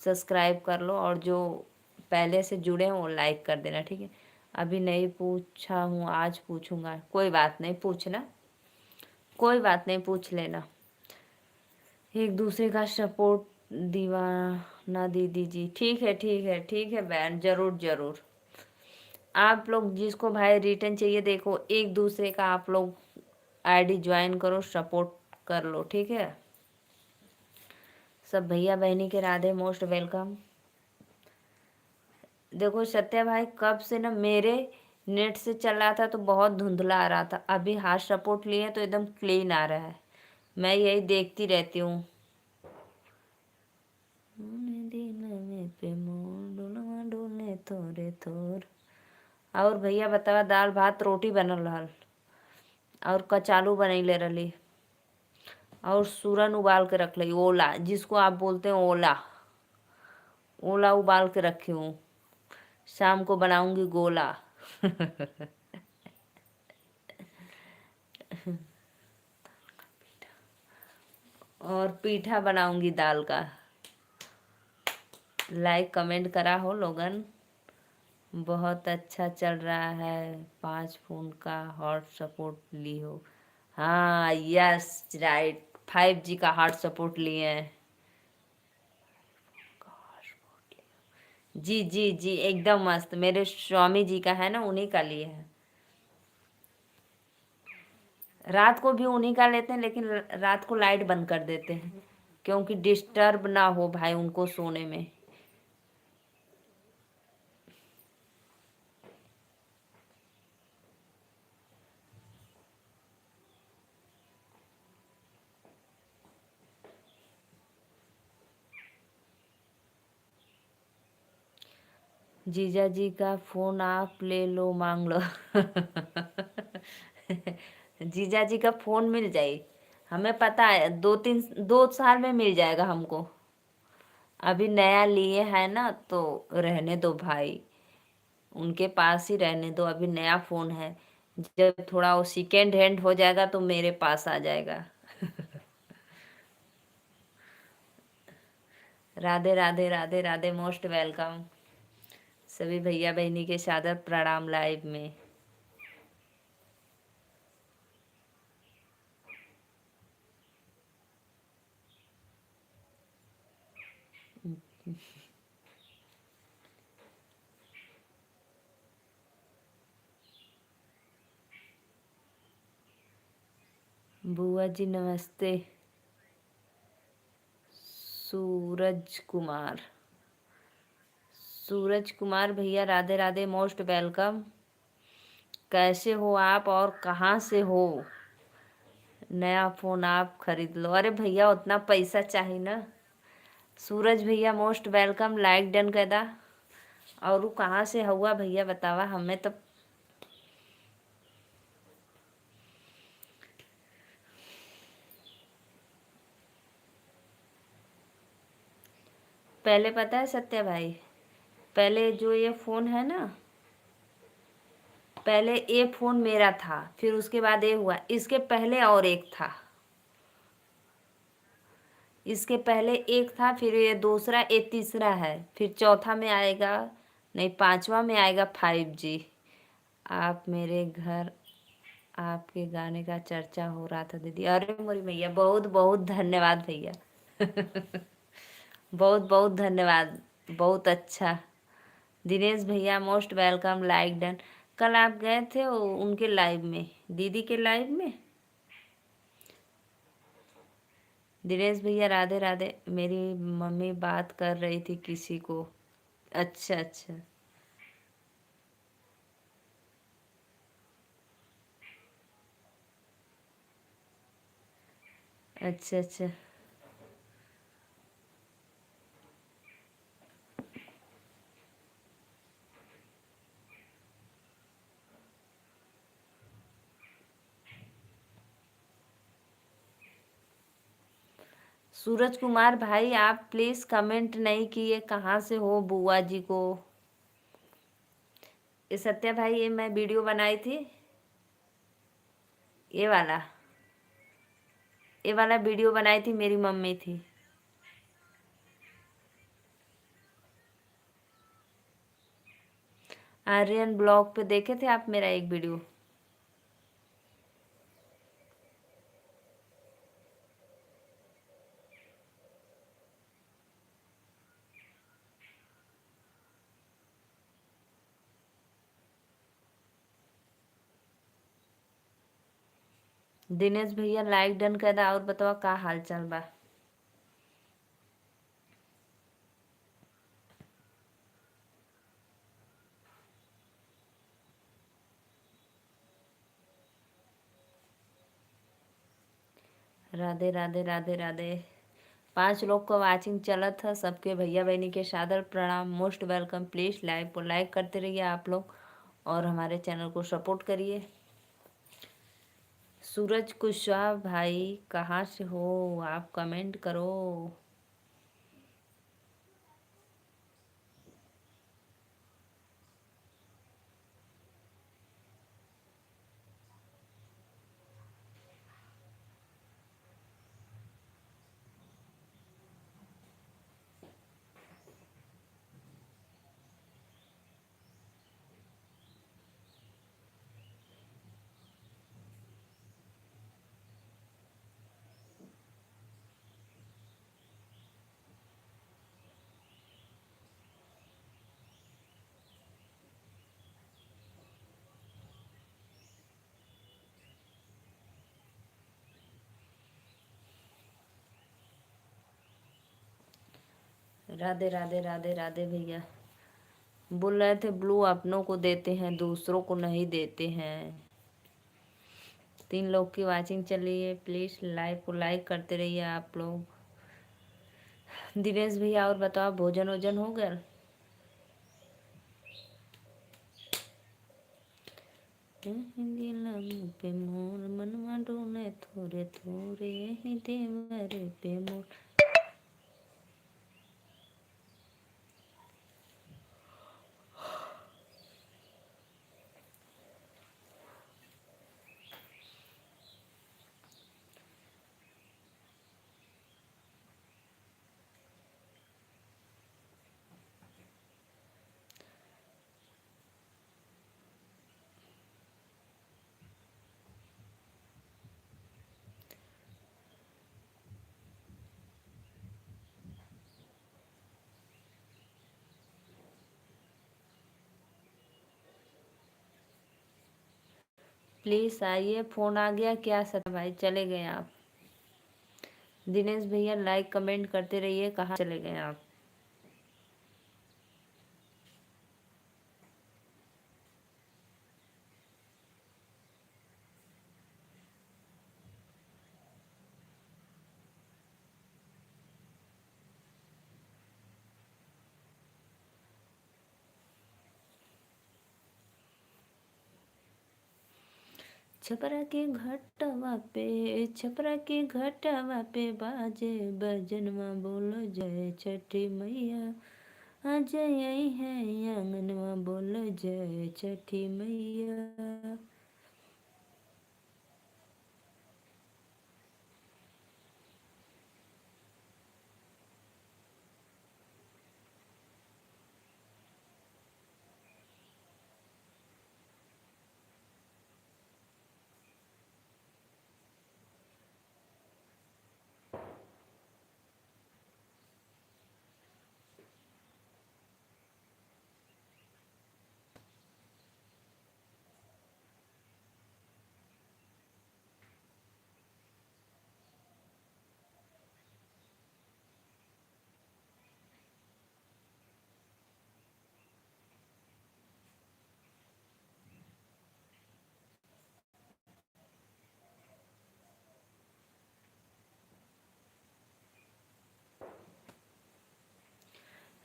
सब्सक्राइब कर लो, और जो पहले से जुड़े हैं वो लाइक कर देना, ठीक है? अभी नहीं पूछा हूँ, आज पूछूंगा। कोई बात नहीं, पूछना, कोई बात नहीं, पूछ लेना। एक दूसरे का सपोर्ट दीवाना दीदी जी। ठीक है ठीक है ठीक है बहन, जरूर जरूर। आप लोग जिसको भाई रिटर्न चाहिए, देखो एक दूसरे का आप लोग आईडी ज्वाइन करो, सपोर्ट कर लो, ठीक है? सब भैया बहनी के राधे, मोस्ट वेलकम। देखो सत्या भाई, कब से ना मेरे नेट से चल रहा था तो बहुत धुंधला आ रहा था, अभी हाथ सपोर्ट लिए तो एकदम क्लीन आ रहा है। मैं यही देखती रहती हूँ। थोड़े थोर। और भैया बतावा, दाल भात रोटी बनल रहल, और कचालू बनैले रही, और सूरन उबाल के रख ली, ओला जिसको आप बोलते हैं, ओला ओला उबाल के रखी हूँ। शाम को बनाऊंगी गोला। और पीठा बनाऊंगी दाल का। लाइक कमेंट करा हो लोगन। बहुत अच्छा चल रहा है। 5 फोन का हॉट सपोर्ट ली हो? हाँ यस राइट, 5G का हॉट सपोर्ट लिए हैं। जी जी जी, एकदम मस्त। मेरे स्वामी जी का है ना, उन्हीं का लिए है। रात को भी उन्हीं का लेते हैं, लेकिन रात को लाइट बंद कर देते हैं, क्योंकि डिस्टर्ब ना हो भाई उनको सोने में। जीजा जी का फोन आप ले लो, मांग लो। जीजा जी का फोन मिल जाए, हमें पता है 2 साल में मिल जाएगा हमको। अभी नया लिए है ना, तो रहने दो भाई, उनके पास ही रहने दो। अभी नया फोन है, जब थोड़ा वो सेकेंड हैंड हो जाएगा तो मेरे पास आ जाएगा। Radhe Radhe Radhe Radhe, most welcome. सभी भैया बहनी के सादर प्रणाम लाइव में। बुआ जी नमस्ते। सूरज कुमार, सूरज कुमार भैया राधे राधे, मोस्ट वेलकम। कैसे हो आप और कहाँ से हो? नया फोन आप खरीद लो। अरे भैया उतना पैसा चाहिए ना। सूरज भैया मोस्ट वेलकम, लाइक डन कर दा। और कहाँ से हुआ भैया बतावा हमें तो। पहले पता है सत्या भाई, पहले जो ये फ़ोन है ना, पहले ये फ़ोन मेरा था, फिर उसके बाद ये हुआ। इसके पहले और एक था, इसके पहले एक था, फिर ये दूसरा, ये तीसरा है, फिर चौथा में आएगा, नहीं पांचवा में आएगा 5G। आप मेरे घर आपके गाने का चर्चा हो रहा था दीदी। अरे मोरी भैया बहुत बहुत धन्यवाद भैया। बहुत बहुत धन्यवाद, बहुत अच्छा। दिनेश भैया मोस्ट वेलकम, लाइक डन। कल आप गए थे उनके लाइव में, दीदी के लाइव में। दिनेश भैया राधे राधे। मेरी मम्मी बात कर रही थी किसी को। अच्छा अच्छा अच्छा अच्छा। सूरज कुमार भाई आप प्लीज़ कमेंट नहीं किए, कहाँ से हो बुआ जी को। ये सत्या भाई, ये मैं वीडियो बनाई थी, ये वाला, ये वाला वीडियो बनाई थी, मेरी मम्मी थी। आर्यन ब्लॉग पे देखे थे आप मेरा एक वीडियो। दिनेश भैया लाइक डन कर दा। और बताओ का हाल चाल बा। राधे राधे राधे राधे। 5 लोग को वाचिंग चलत है, सबके भैया बहनी के सादर प्रणाम, मोस्ट वेलकम। प्लीज़ लाइव को लाइक करते रहिए आप लोग और हमारे चैनल को सपोर्ट करिए। सूरज कुशवाहा भाई कहाँ से हो आप, कमेंट करो। राधे राधे राधे राधे भैया। बोल रहे थे ब्लू अपनों को देते हैं, दूसरों को नहीं देते हैं। 3 लोग की वाचिंग चल रही है, प्लीज़ लाइव को लाइक करते रहिए आप लोग। दिनेश भैया और बताओ भोजन वोजन हो गया? दिल पे मोर मनवा डोले थोरे थोरे, यही देवर पे मोर। प्लीज आइए। फोन आ गया क्या सर भाई, चले गए आप। दिनेश भैया लाइक कमेंट करते रहिए, कहाँ चले गए आप। छपरा के घाटवा पे, छपरा के घाटवा पे बाजे बजनवा, बोलो जय छठी मैया। आज आई है आंगनवा, बोलो जय छठी मैया।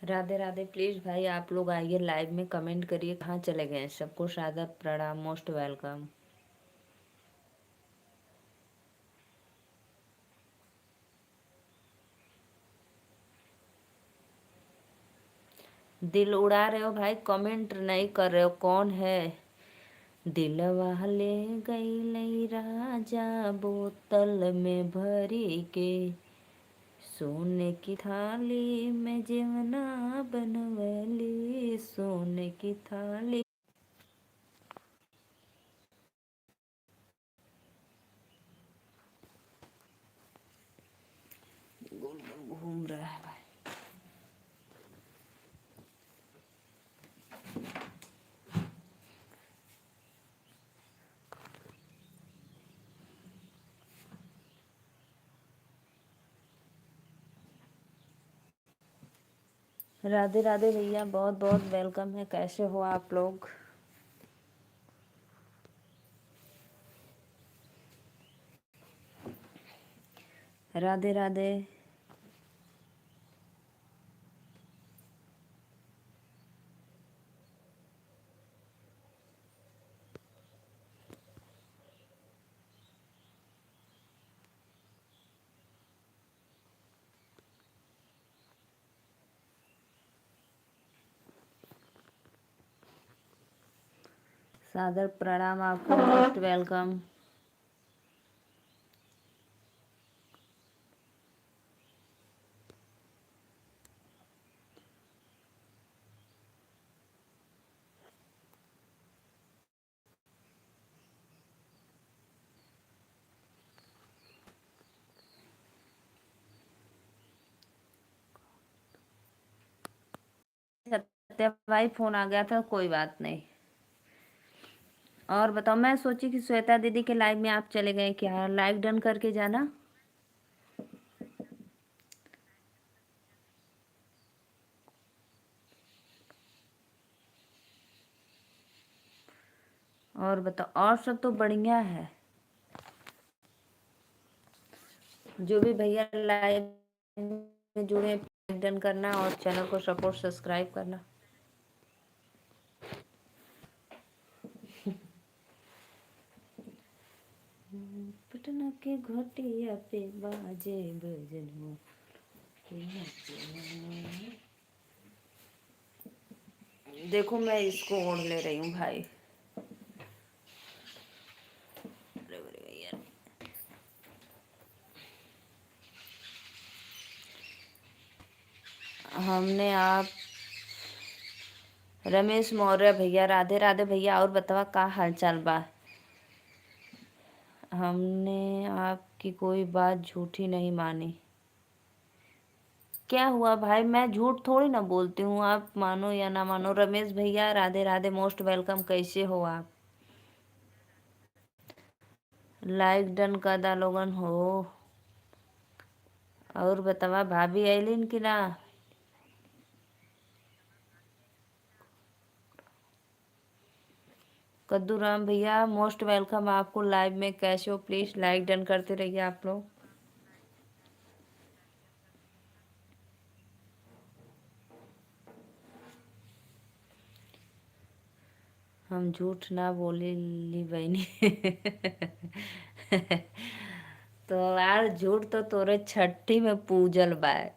राधे राधे। प्लीज भाई आप लोग आइए, लाइव में कमेंट करिए, कहाँ चले गए। सबको सादर प्रणाम, मोस्ट वेलकम। दिल उड़ा रहे हो भाई, कमेंट नहीं कर रहे हो, कौन है। दिलवा ले गई राजा, बोतल में भरी के, सोने की थाली में जेवना बनवली, सोने की थाली। गोल गोल घूम रहा है भाई। राधे राधे भैया, बहुत बहुत वेलकम है। कैसे हो आप लोग। राधे राधे। सादर प्रणाम आपको, मोस्ट वेलकम। सत्या भाई फोन आ गया था, कोई बात नहीं। और बताओ, मैं सोची कि श्वेता दीदी के लाइव में आप चले गए क्या। लाइव डन करके जाना। और बताओ, और सब तो बढ़िया है। जो भी भैया लाइव में जुड़े, डन करना और चैनल को सपोर्ट सब्सक्राइब करना। पटना के घोटिया पे बाजे बजनवा। देखो मैं इसको ओढ़ ले रही हूँ भाई। अरे भैया, हमने आप रमेश मौर्य भैया, राधे राधे भैया। और बतावा का हाल चाल बा। हमने आपकी कोई बात झूठी नहीं मानी। क्या हुआ भाई, मैं झूठ थोड़ी ना बोलती हूँ, आप मानो या ना मानो। रमेश भैया राधे राधे, मोस्ट वेलकम। कैसे हो आप। लाइक डन कर दा लोगन हो। और बतावा भाभी आइलिन कि ना। कद्दू राम भैया मोस्ट वेलकम आपको लाइव में। कैसे हो? प्लीज लाइक डन करते रहिए आप लोग। हम झूठ ना बोले ली बहनी। तो यार झूठ तो तोरे छठी में पूजल बाय।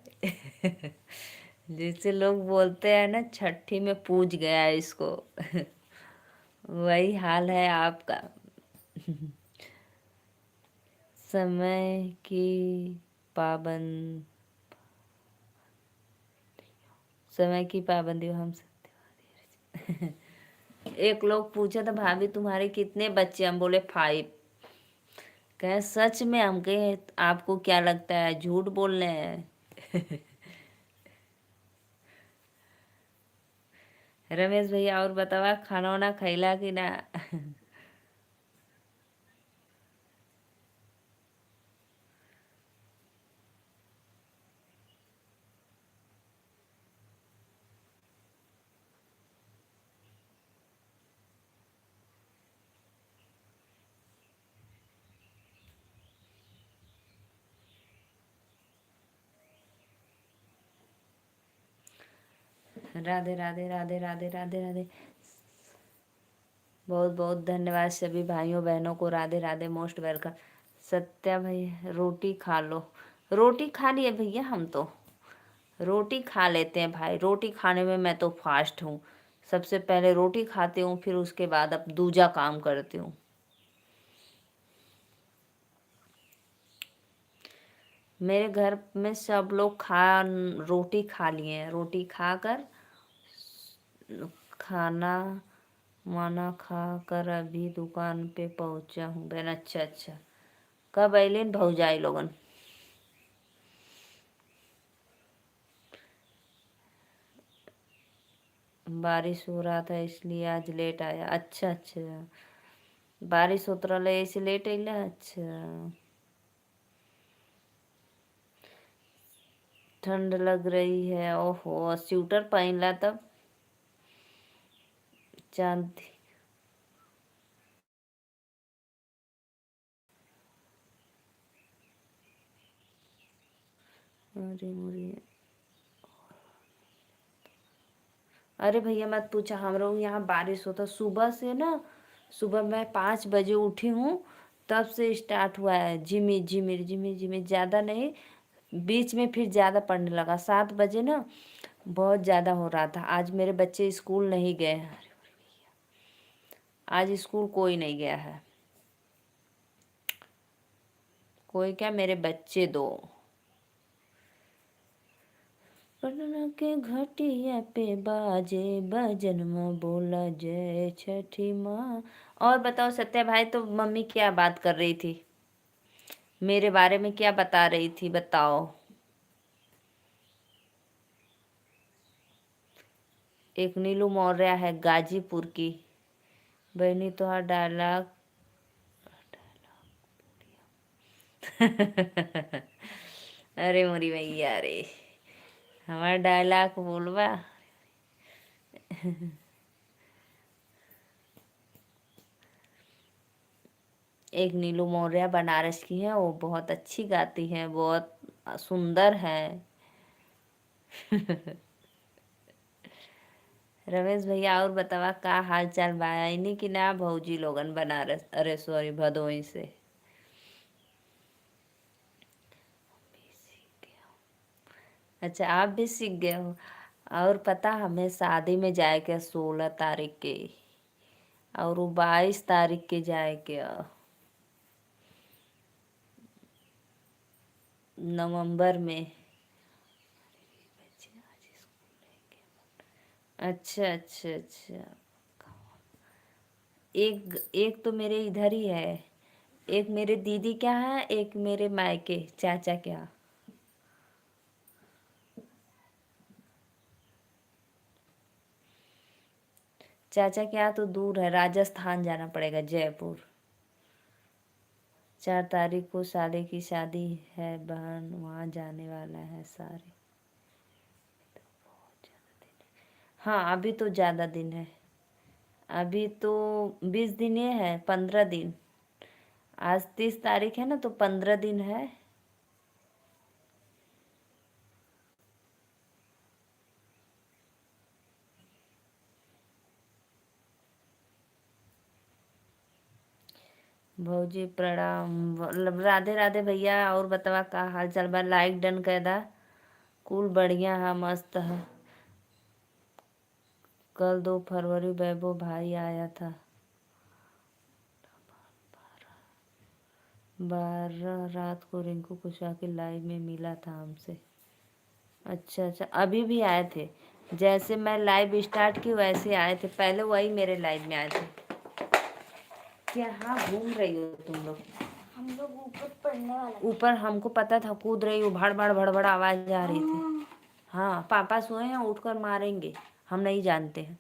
जैसे लोग बोलते हैं ना, छठी में पूज गया इसको। वही हाल है आपका। समय की पाबंद समय की पाबंदी हम सब। एक लोग पूछा था भाभी तुम्हारे कितने बच्चे, हम बोले 5। कहे सच में? हम कहे आपको क्या लगता है झूठ बोल रहे हैं? रमेश भैया और बतावा खाना वाना खैला कि ना। राधे राधे राधे राधे राधे राधे। बहुत बहुत धन्यवाद सभी भाइयों बहनों को। Radhe Radhe most welcome. सत्या भैया रोटी खा लो। रोटी खा लिए भैया, हम तो रोटी खा लेते हैं भाई। रोटी खाने में मैं तो फास्ट हूँ। सबसे पहले रोटी खाती हूँ, फिर उसके बाद अब दूजा काम करती हूँ। मेरे घर में सब लोग रोटी खा लिए हैं। रोटी खाकर खाना वाना खा कर अभी दुकान पे पहुंचा हूँ बहन। अच्छा अच्छा। कब अलिन भौजाई लोगन? बारिश हो रहा था इसलिए आज लेट आया। अच्छा अच्छा। बारिश होत रहा ऐसे लेट अइला। अच्छा। ठंड लग रही है, ओहो स्वेटर पहनला तब। चांदी। अरे मुझे अरे भैया मत पूछा, हम लोग यहाँ बारिश होता सुबह से ना। सुबह मैं 5 बजे उठी हूँ, तब से स्टार्ट हुआ है झिमी झिमिर झिमिर झिमिर। ज़्यादा नहीं, बीच में फिर ज़्यादा पड़ने लगा। 7 बजे ना बहुत ज़्यादा हो रहा था। आज मेरे बच्चे स्कूल नहीं गए हैं। आज स्कूल कोई नहीं गया है। कोई क्या, मेरे बच्चे दो। पटना के घटिया पे बाजे बजनमा बोला जय छठी माँ। और बताओ सत्या भाई, तो मम्मी क्या बात कर रही थी? मेरे बारे में क्या बता रही थी बताओ। एक नीलू मौर्य है गाजीपुर की। बहनी तो हर डायलॉग। अरे मोरी भैया रे, हमारा डायलॉग बोलबा। एक नीलू मौर्य बनारस की है, वो बहुत अच्छी गाती हैं, बहुत सुंदर है। रमेश भैया और बतावा का हाल चाल बा? आईनी कि ना भौजी लोगन बनारस, अरे सॉरी भदोई से। अच्छा आप भी सीख गए हो। और पता हमें शादी में जाए के 16 तारीख के, और वो 22 तारीख के जाए के नवंबर में। अच्छा अच्छा अच्छा। एक एक तो मेरे इधर ही है। एक मेरे दीदी क्या है, एक मेरे मायके चाचा क्या। चाचा क्या तो दूर है, राजस्थान जाना पड़ेगा, जयपुर। 4 तारीख को साले की शादी है, बहन वहाँ जाने वाला है सारे। हाँ अभी तो ज़्यादा दिन है, अभी तो 20 दिन ये है, 15 दिन। आज 30 तारीख है ना, तो 15 दिन है। भौजी प्रणाम, राधे राधे भैया। और बतावा का हाल चाल बा? लाइक डन कर दा। कुल बढ़िया है, मस्त है। कल 2 फरवरी वैभव भाई आया था। 12 रात को रिंकू कुशवाहा की लाइव में मिला था हमसे। अच्छा अच्छा, अभी भी आए थे? जैसे मैं लाइव स्टार्ट की वैसे आए थे, पहले वही मेरे लाइव में आए थे। क्या हाँ घूम रही हो तुम लोग? हम लोग ऊपर पढ़ने वाले। ऊपर हमको पता था, कूद रही हो, भड़ भड़ भड़ भड़ आवाज आ रही थी। हाँ पापा सोए हैं, उठकर मारेंगे, हम नहीं जानते हैं।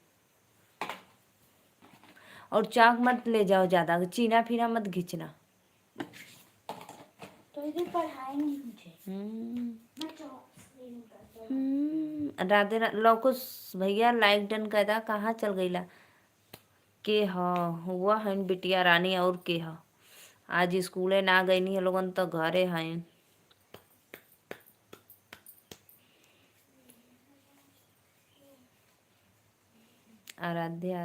और चाक मत ले जाओ ज्यादा, चीना फिरा मत घिंचना। तो इधर पढ़ाएंगे मुझे। राधे लौकुस भैया लाइक डन कर कहाँ चल गईला? के हाँ हुआ है बिटिया रानी, और के हा आज स्कूले ना गई नहीं लोगन, तो घरे हैं। आराध्या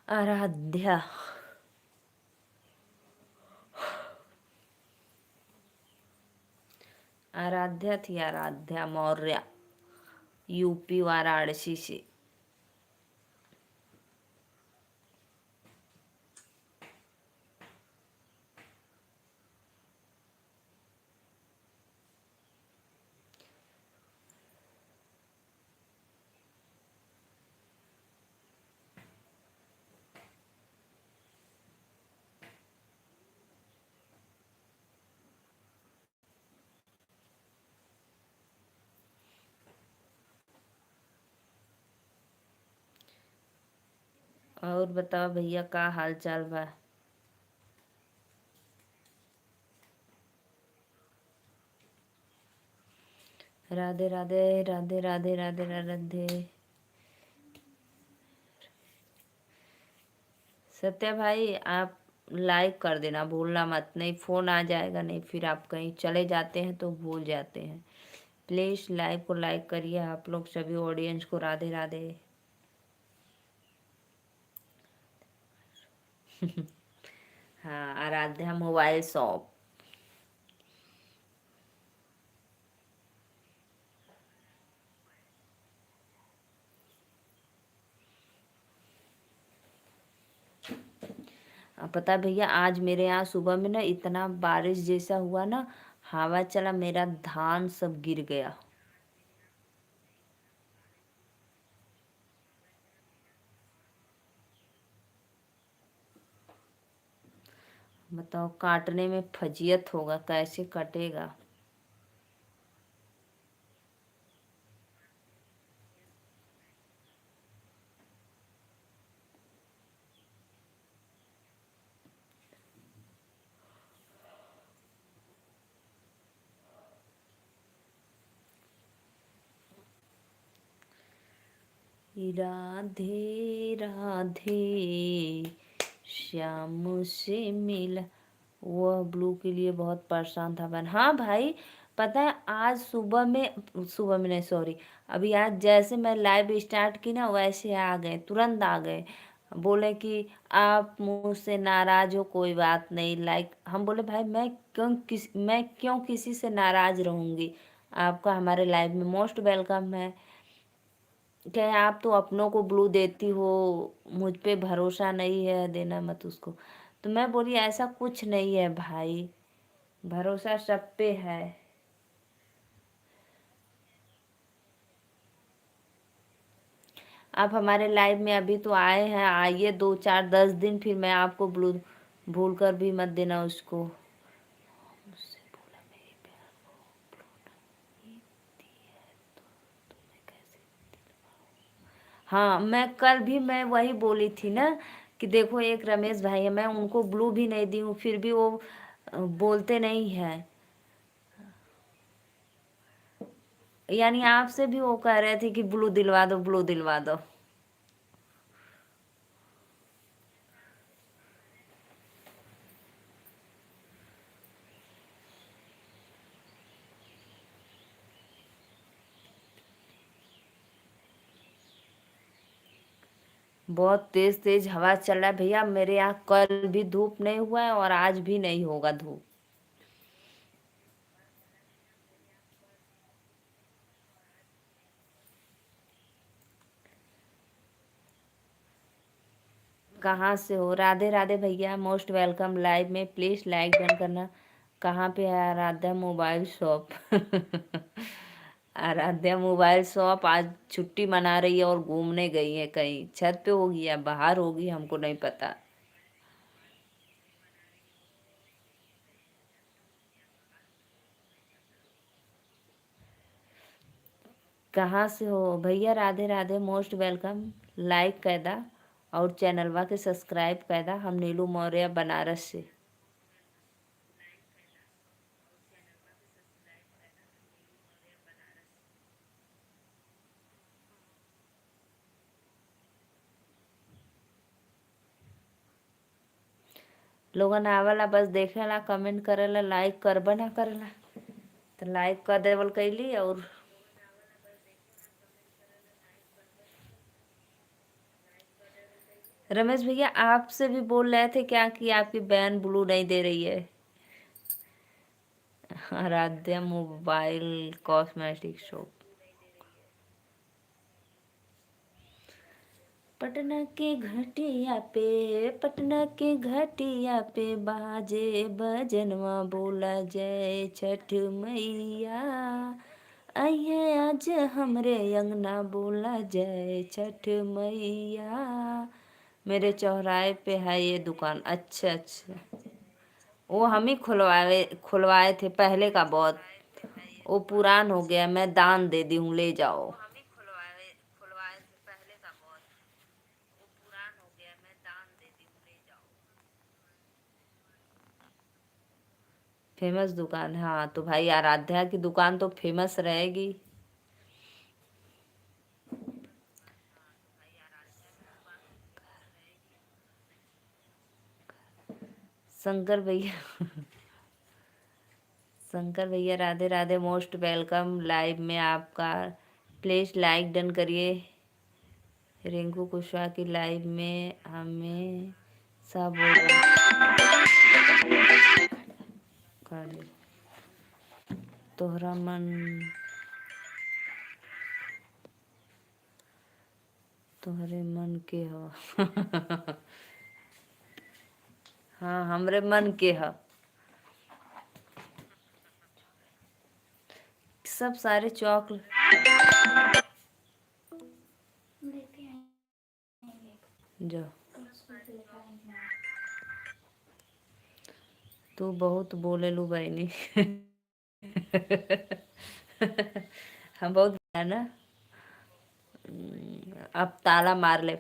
आराध्या आराध्या थी, आराध्या मौर्य, यूपी वाराणसी से। और बताओ भैया का हाल चाल बा? राधे राधे राधे राधे राधे राधे। सत्या भाई आप लाइक कर देना, भूलना मत, नहीं फ़ोन आ जाएगा, नहीं फिर आप कहीं चले जाते हैं तो भूल जाते हैं। प्लीज़ लाइव को लाइक करिए आप लोग, सभी ऑडियंस को राधे राधे। हाँ आराध्या मोबाइल शॉप। पता है भैया, आज मेरे यहाँ सुबह में ना इतना बारिश जैसा हुआ ना, हवा चला, मेरा धान सब गिर गया। बताओ काटने में फजियत होगा, कैसे कटेगा? राधे राधे श्याम से मिला। वह ब्लू के लिए बहुत परेशान था बहन। हाँ भाई, पता है आज सुबह में नहीं सॉरी, अभी आज जैसे मैं लाइव स्टार्ट की ना, वैसे आ गए, तुरंत आ गए। बोले कि आप मुझसे नाराज हो, कोई बात नहीं। लाइक हम बोले भाई मैं क्यों किसी से नाराज रहूंगी? आपका हमारे लाइव में मोस्ट वेलकम है। क्या आप तो अपनों को ब्लू देती हो, मुझ पे भरोसा नहीं है, देना मत उसको। तो मैं बोली ऐसा कुछ नहीं है भाई, भरोसा सब पे है। आप हमारे लाइव में अभी तो आए हैं, आइए 2 4 10 दिन, फिर मैं आपको ब्लू भूल कर भी मत देना उसको। मुझसे बोला मेरी प्यार को ब्लू नहीं दी है तो तुम्हें कैसे? हाँ मैं कल भी मैं वही बोली थी ना कि देखो एक रमेश भाई है, मैं उनको ब्लू भी नहीं दी हूँ, फिर भी वो बोलते नहीं है। यानी आपसे भी वो कह रहे थे कि ब्लू दिलवा दो, ब्लू दिलवा दो। बहुत तेज तेज हवा चल रहा है भैया, मेरे यहाँ कल भी धूप नहीं हुआ है और आज भी नहीं होगा धूप। कहाँ से हो? राधे राधे भैया, मोस्ट वेलकम लाइव में, प्लीज लाइक डन करना। कहाँ पे है Aaradhya mobile shop? Aaradhya mobile shop आज छुट्टी मना रही है और घूमने गई है, कहीं छत पे होगी या बाहर होगी, हमको नहीं पता। कहाँ से हो भैया? Radhe Radhe, most welcome. Like कैदा और चैनलवा के सब्सक्राइब कैदा। हम नीलू मौर्य बनारस से। लोगन आवेला बस देखेला, कमेंट करेला, लाइक करबा ना करेला। तो लाइक कर देवल कैली। और रमेश भैया आपसे भी बोल रहे थे क्या कि आपकी बहन ब्लू नहीं दे रही है? Aaradhya mobile cosmetic shop. Patna के घाटिया पे, पटना के घाटिया पे बाजे बजनवा, बोला जय छठ मैया। आइए आज हमरे अंगना, बोला जय छठ मैया। मेरे चौराहे पे है ये दुकान। अच्छा अच्छा, वो हम ही खुलवाए खुलवाए थे पहले का बहुत। वो पुरान हो गया, मैं दान दे दी हूँ, ले जाओ। फेमस दुकान है, हाँ तो भाई आराध्या की दुकान तो फेमस रहेगी। शंकर भैया, शंकर भैया Radhe Radhe, most welcome live में आपका। प्लीज लाइक डन करिए। रिंकू कुशवाहा की लाइव में हमें सब बोल रहे कर तोहरा मन, तोहरे मन के हो। हाँ हमरे मन के ह। सब सारे चॉकलेट जो तू बहुत बोले लू बहनी। हम बहुत है ना। अब ताला मार ले।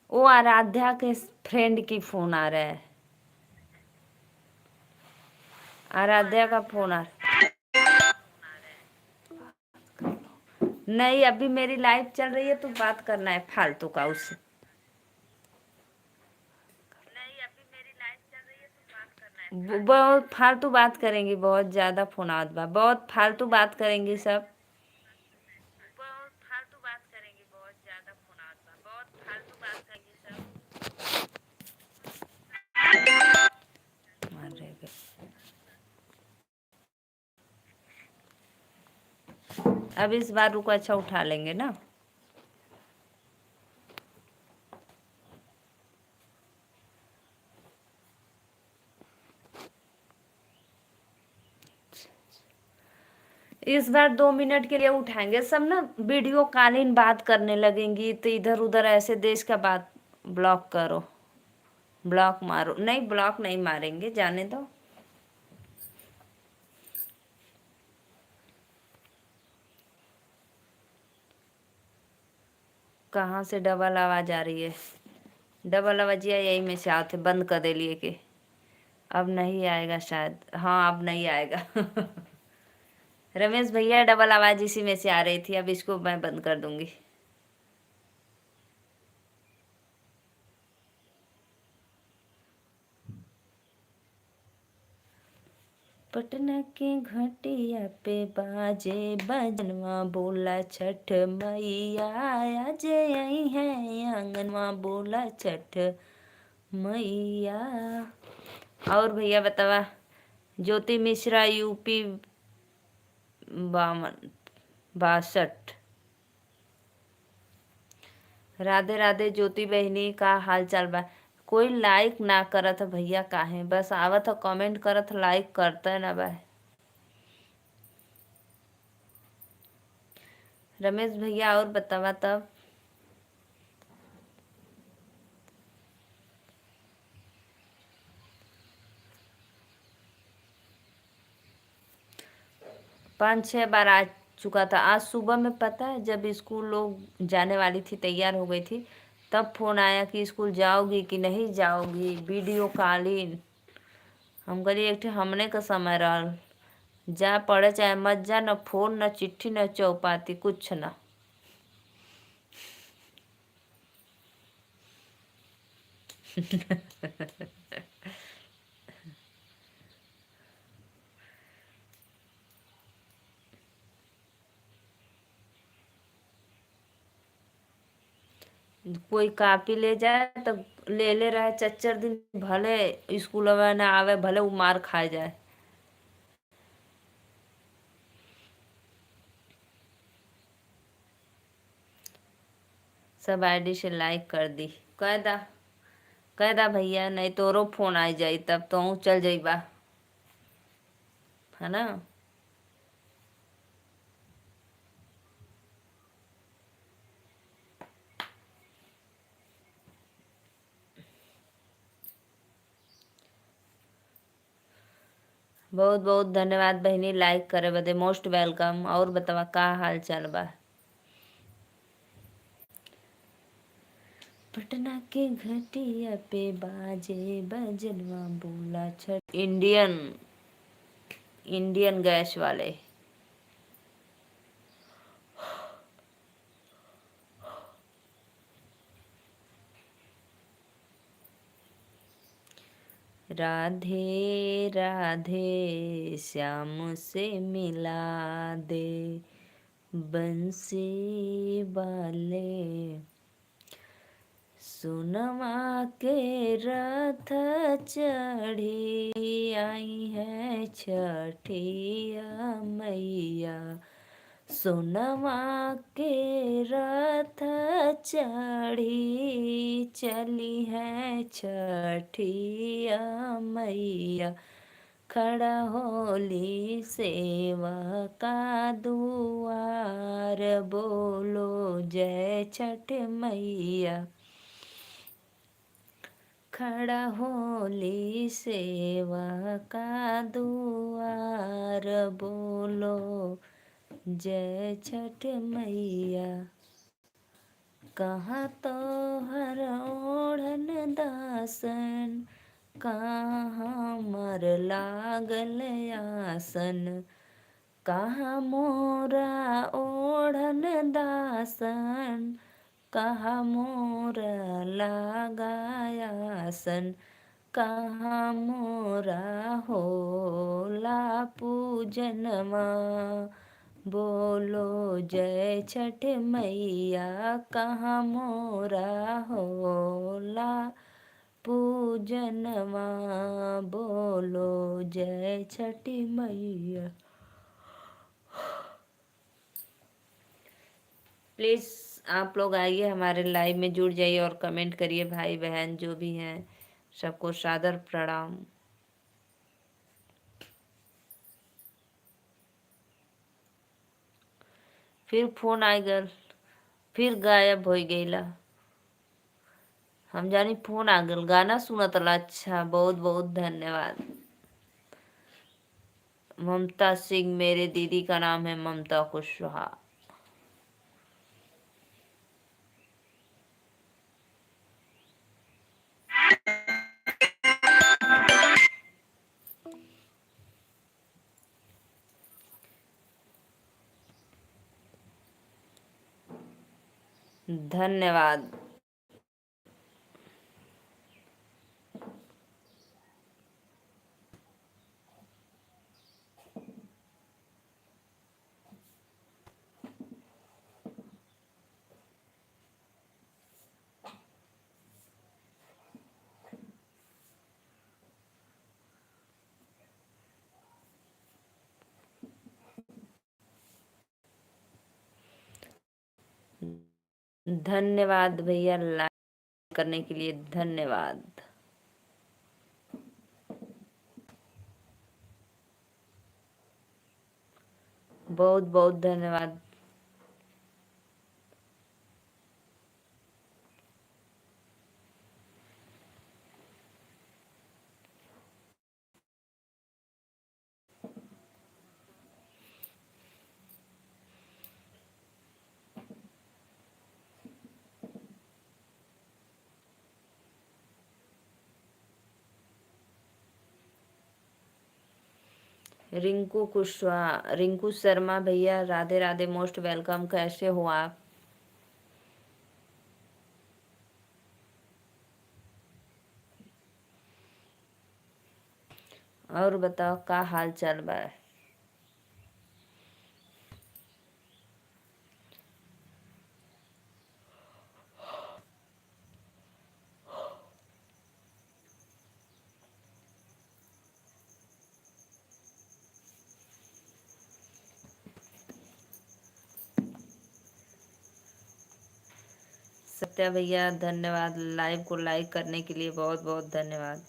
वो आराध्या के फ्रेंड की फोन आ रहा है। आराध्या का फोन आ रहा है। नहीं अभी मेरी लाइफ चल रही है तो बात करना है फालतू का उससे। बहुत फालतू बात करेंगी, बहुत ज्यादा फोन आवत बा, बहुत फालतू बात करेंगी सब। अरे बे। अब इस बार रुको, अच्छा उठा लेंगे ना। इस बार 2 मिनट के लिए उठाएंगे सब ना, वीडियो कॉलिंग बात करने लगेंगी तो इधर उधर ऐसे देश का बात। ब्लॉक करो, ब्लॉक मारो। नहीं, ब्लॉक नहीं मारेंगे, जाने दो। कहाँ से डबल आवाज आ रही है? डबल आवाजिया यही में से आते, बंद कर दे लिए के। अब नहीं आएगा शायद, हाँ अब नहीं आएगा। रमेश भैया डबल आवाज इसी में से आ रही थी, अब इसको मैं बंद कर दूंगी। पटना के घाटिया पे बाजे बजनवा, बोला छठ मैया आज आई है आंगनवा, बोला छठ मैया। और भैया बतावा। ज्योति मिश्रा यूपी 62। राधे राधे ज्योति बहनी, का हाल चाल बा? कोई लाइक ना करत है भैया, काहे? बस आवत है कमेंट करत, लाइक करता है ना बा। रमेश भैया और बतावा तब। पाँच छह बार आ चुका था। आज सुबह में पता है, जब स्कूल लोग जाने वाली थी, तैयार हो गई थी, तब फोन आया कि स्कूल जाओगी कि नहीं जाओगी, वीडियो कॉलिंग। हम कहलिए एक ठे हमने का समय रहल, जा पड़े चाहे मत जा, न फोन न चिट्ठी न चौपाती कुछ न। कोई कापी ले जाए तो ले रहे 4 4 दिन, भले स्कूल में ना आवे, भले वो मार खाए जाए। सब आईडी से लाइक कर दी। कह दा भैया, नहीं तोरो फोन आ जाई तब तो चल जाइबा, है ना। बहुत बहुत धन्यवाद बहनी, लाइक करे बदे, मोस्ट वेलकम। और बतावा का हाल चाल बा? पटना के घटिया पे बाजे बजनवा, बोला छठ। इंडियन इंडियन गैस वाले। राधे राधे श्याम से मिला दे, बंसी वाले। सुनमा के रथ चढ़ी आई है छठिया मैया, सोनमा के रथ चढ़ी चली है छठिया मैया, खड़ा होली सेवा का दुआर, बोलो जय छठ मैया। खड़ा होली सेवा का दुआर, बोलो जय छठ मैया। कहाँ तो हर ओढ़न दासन, कहाँ मर लागल आसन, कहाँ मोरा ओढ़न दासन, कहाँ मोरा लगायासन, कहाँ मोरा होला पूजनमा, बोलो जय छठ मैया। कहाँ मोरा होला पूजनमा, बोलो जय छठ मैया। प्लीज़ आप लोग आइए, हमारे लाइव में जुड़ जाइए और कमेंट करिए। भाई बहन जो भी हैं, सबको सादर प्रणाम। फिर फोन आ गल, फिर गायब हो गईला। हम जानी फोन आ गल, गाना सुनत रहा। अच्छा, बहुत बहुत धन्यवाद। ममता सिंह, मेरे दीदी का नाम है ममता कुशवाहा। धन्यवाद। धन्यवाद भैया, लाइक करने के लिए धन्यवाद। बहुत बहुत धन्यवाद। रिंकू कुशवाहा, रिंकू शर्मा भैया, राधे राधे, मोस्ट वेलकम। कैसे हो आप? और बताओ क्या हाल चाल बा? सत्या भैया धन्यवाद, लाइव को लाइक करने के लिए बहुत बहुत धन्यवाद।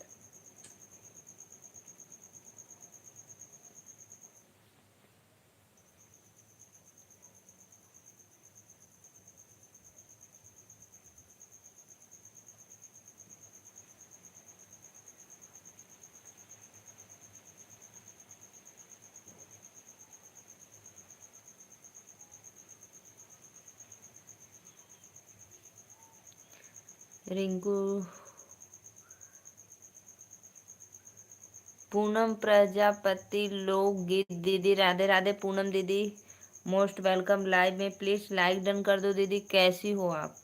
रिंकू, पूनम प्रजापति लोकगीत दीदी, राधे राधे पूनम दीदी, मोस्ट वेलकम लाइव में। प्लीज लाइक डन कर दो दीदी। कैसी हो आप?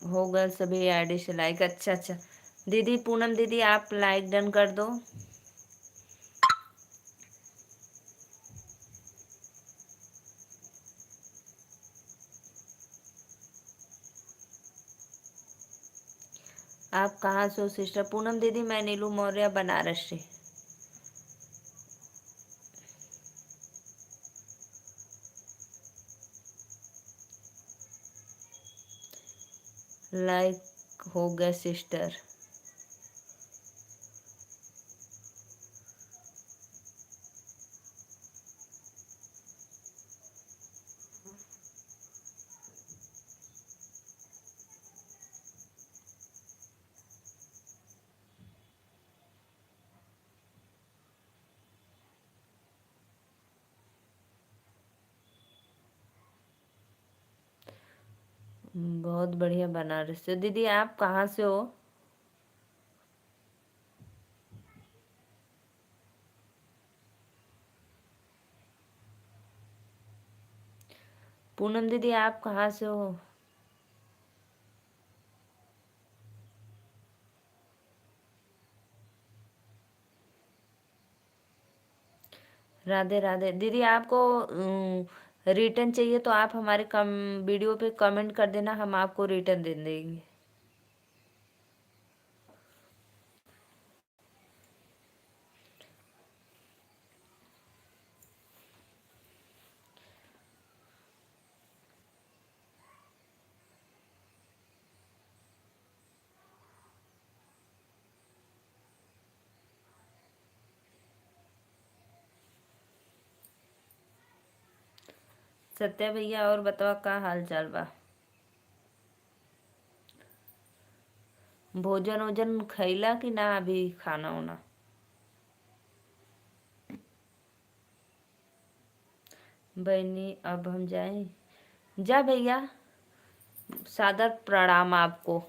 हो गए सभी आईडी से लाइक? अच्छा अच्छा दीदी, पूनम दीदी आप लाइक डन कर दो। आप कहाँ से हो सिस्टर? पूनम दीदी मैं नीलू मौर्य, बनारस से। लाइक हो गया सिस्टर। बहुत बढ़िया, बनारस से। दीदी आप कहाँ से हो? पूनम दीदी आप कहाँ से हो? राधे राधे। दीदी आपको रिटर्न चाहिए तो आप हमारे कम वीडियो पे कमेंट कर देना, हम आपको रिटर्न दे देंगे। सत्या भैया और बताओ का हाल चाल बा। भोजन वोजन खैला कि ना अभी खाना वाना। बहनी अब हम जाएं। जा भैया, सादर प्रणाम आपको।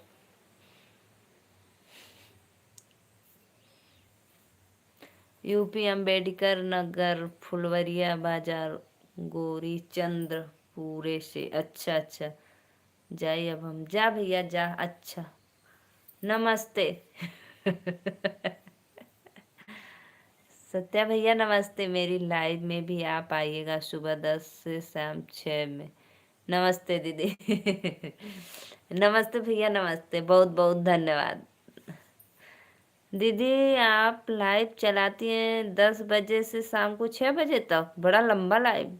यूपी अम्बेडकर नगर फुलवरिया बाजार गोरी चंद्रपुरे से। अच्छा अच्छा, जाइए अब हम। जा भैया जा। अच्छा, नमस्ते। सत्या भैया नमस्ते, मेरी लाइव में भी आप आइएगा सुबह 10 से शाम 6 में। नमस्ते दीदी। नमस्ते भैया नमस्ते, बहुत बहुत धन्यवाद। दीदी आप लाइव चलाती हैं 10 बजे से शाम को 6 बजे तक, बड़ा लंबा लाइव।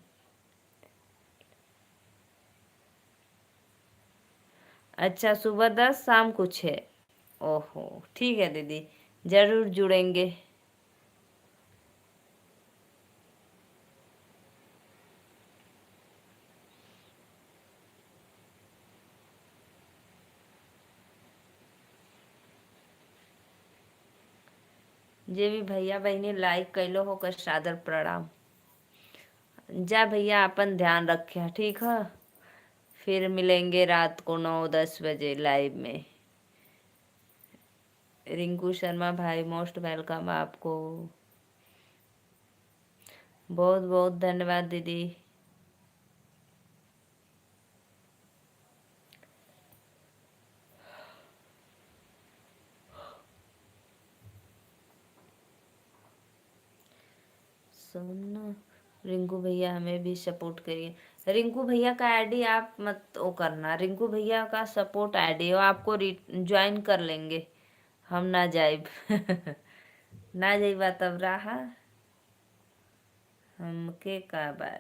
अच्छा, सुबह 10 शाम को 6। ओहो ठीक है दीदी, जरूर जुड़ेंगे। जे भी भैया बहनी लाइक कैलो हो कर सादर प्रणाम। जा भैया अपन ध्यान रखे, ठीक है। फिर मिलेंगे रात को 9-10 बजे लाइव में। रिंकू शर्मा भाई मोस्ट वेलकम आपको। बहुत बहुत धन्यवाद दीदी। सुन, रिंकू भैया हमें भी सपोर्ट करिए। रिंकू भैया का आईडी आप मत वो करना, रिंकू भैया का सपोर्ट आईडी हो, आपको ज्वाइन कर लेंगे हम। ना जाइब। ना जाइबा तब रहा हमके का बा।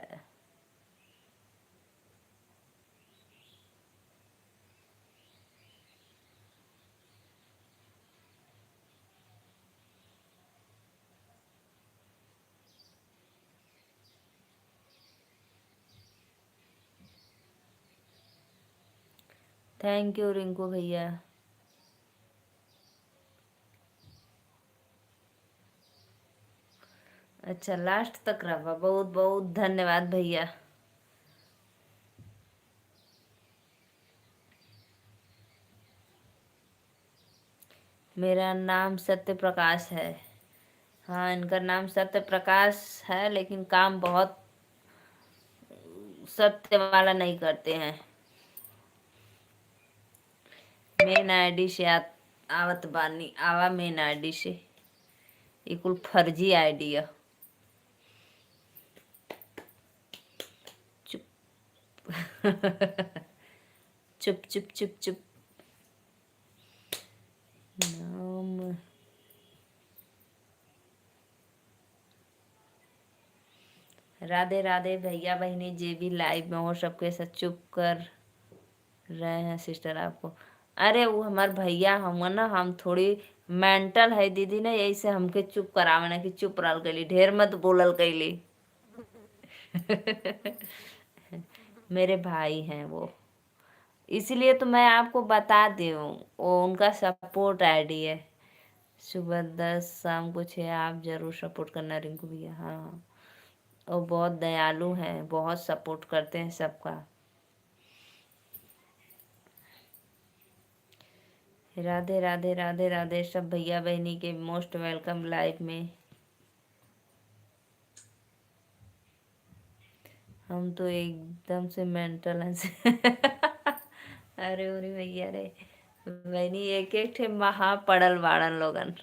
थैंक यू रिंकू भैया। अच्छा लास्ट तक रहा, बहुत बहुत धन्यवाद भैया। मेरा नाम सत्य प्रकाश है। हाँ, इनका नाम सत्य प्रकाश है, लेकिन काम बहुत सत्य वाला नहीं करते हैं। मेन आईडी से आवत बानी आवा, मेन आईडी से। ये कुल फर्जी आईडी है। चुप। चुप चुप चुप चुप। नाम राधे राधे भैया बहनी, जे भी लाइव में हो सबके साथ चुप कर रहे हैं सिस्टर आपको। अरे वो हमार भैया हम ना, हम थोड़ी मेंटल है दीदी ना, यही से हमके चुप करावे ना कि चुप रहल कैली, ढेर मत बोलल कैली। मेरे भाई हैं वो, इसीलिए तो मैं आपको बता दी हूँ, वो उनका सपोर्ट आईडी है। सुबह 10 शाम को 6, आप जरूर सपोर्ट करना रिंकू भैया। हाँ, वो बहुत दयालु हैं, बहुत सपोर्ट करते हैं सबका। राधे राधे राधे राधे सब भैया बहनी के मोस्ट वेलकम लाइव में। हम तो एकदम से मेंटल हैं। अरे उरी भैया रे बहनी, एक एक ठे महा पड़ल बाड़न लोगन।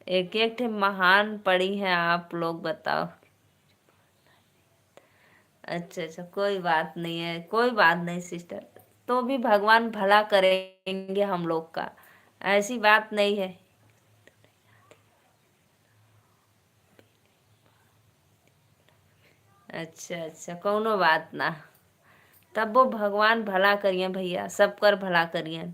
एक एक ठे महान पड़ी हैं आप लोग, बताओ। अच्छा अच्छा, कोई बात नहीं है, कोई बात नहीं सिस्टर। तो भी भगवान भला करेंगे हम लोग का, ऐसी बात नहीं है। अच्छा अच्छा, कौनो बात ना। तब वो भगवान भला करिए भैया, सब कर भला करिए।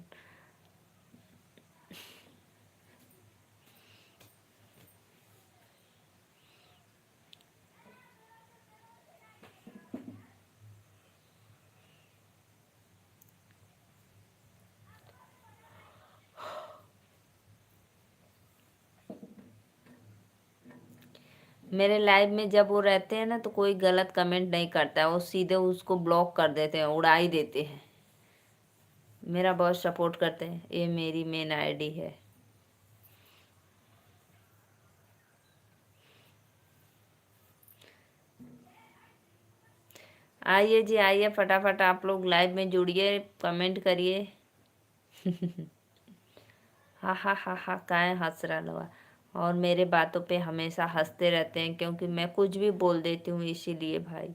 मेरे लाइव में जब वो रहते हैं ना तो कोई गलत कमेंट नहीं करता है, वो सीधे उसको ब्लॉक कर देते हैं, उड़ा ही देते हैं। मेरा बहुत सपोर्ट करते हैं, ये मेरी मेन आईडी है। आइए जी आइए, फटाफट आप लोग लाइव में जुड़िए, कमेंट करिए। हा हा हा हा, काहे हंस रहा लोग, और मेरे बातों पे हमेशा हंसते रहते हैं क्योंकि मैं कुछ भी बोल देती हूँ, इसीलिए भाई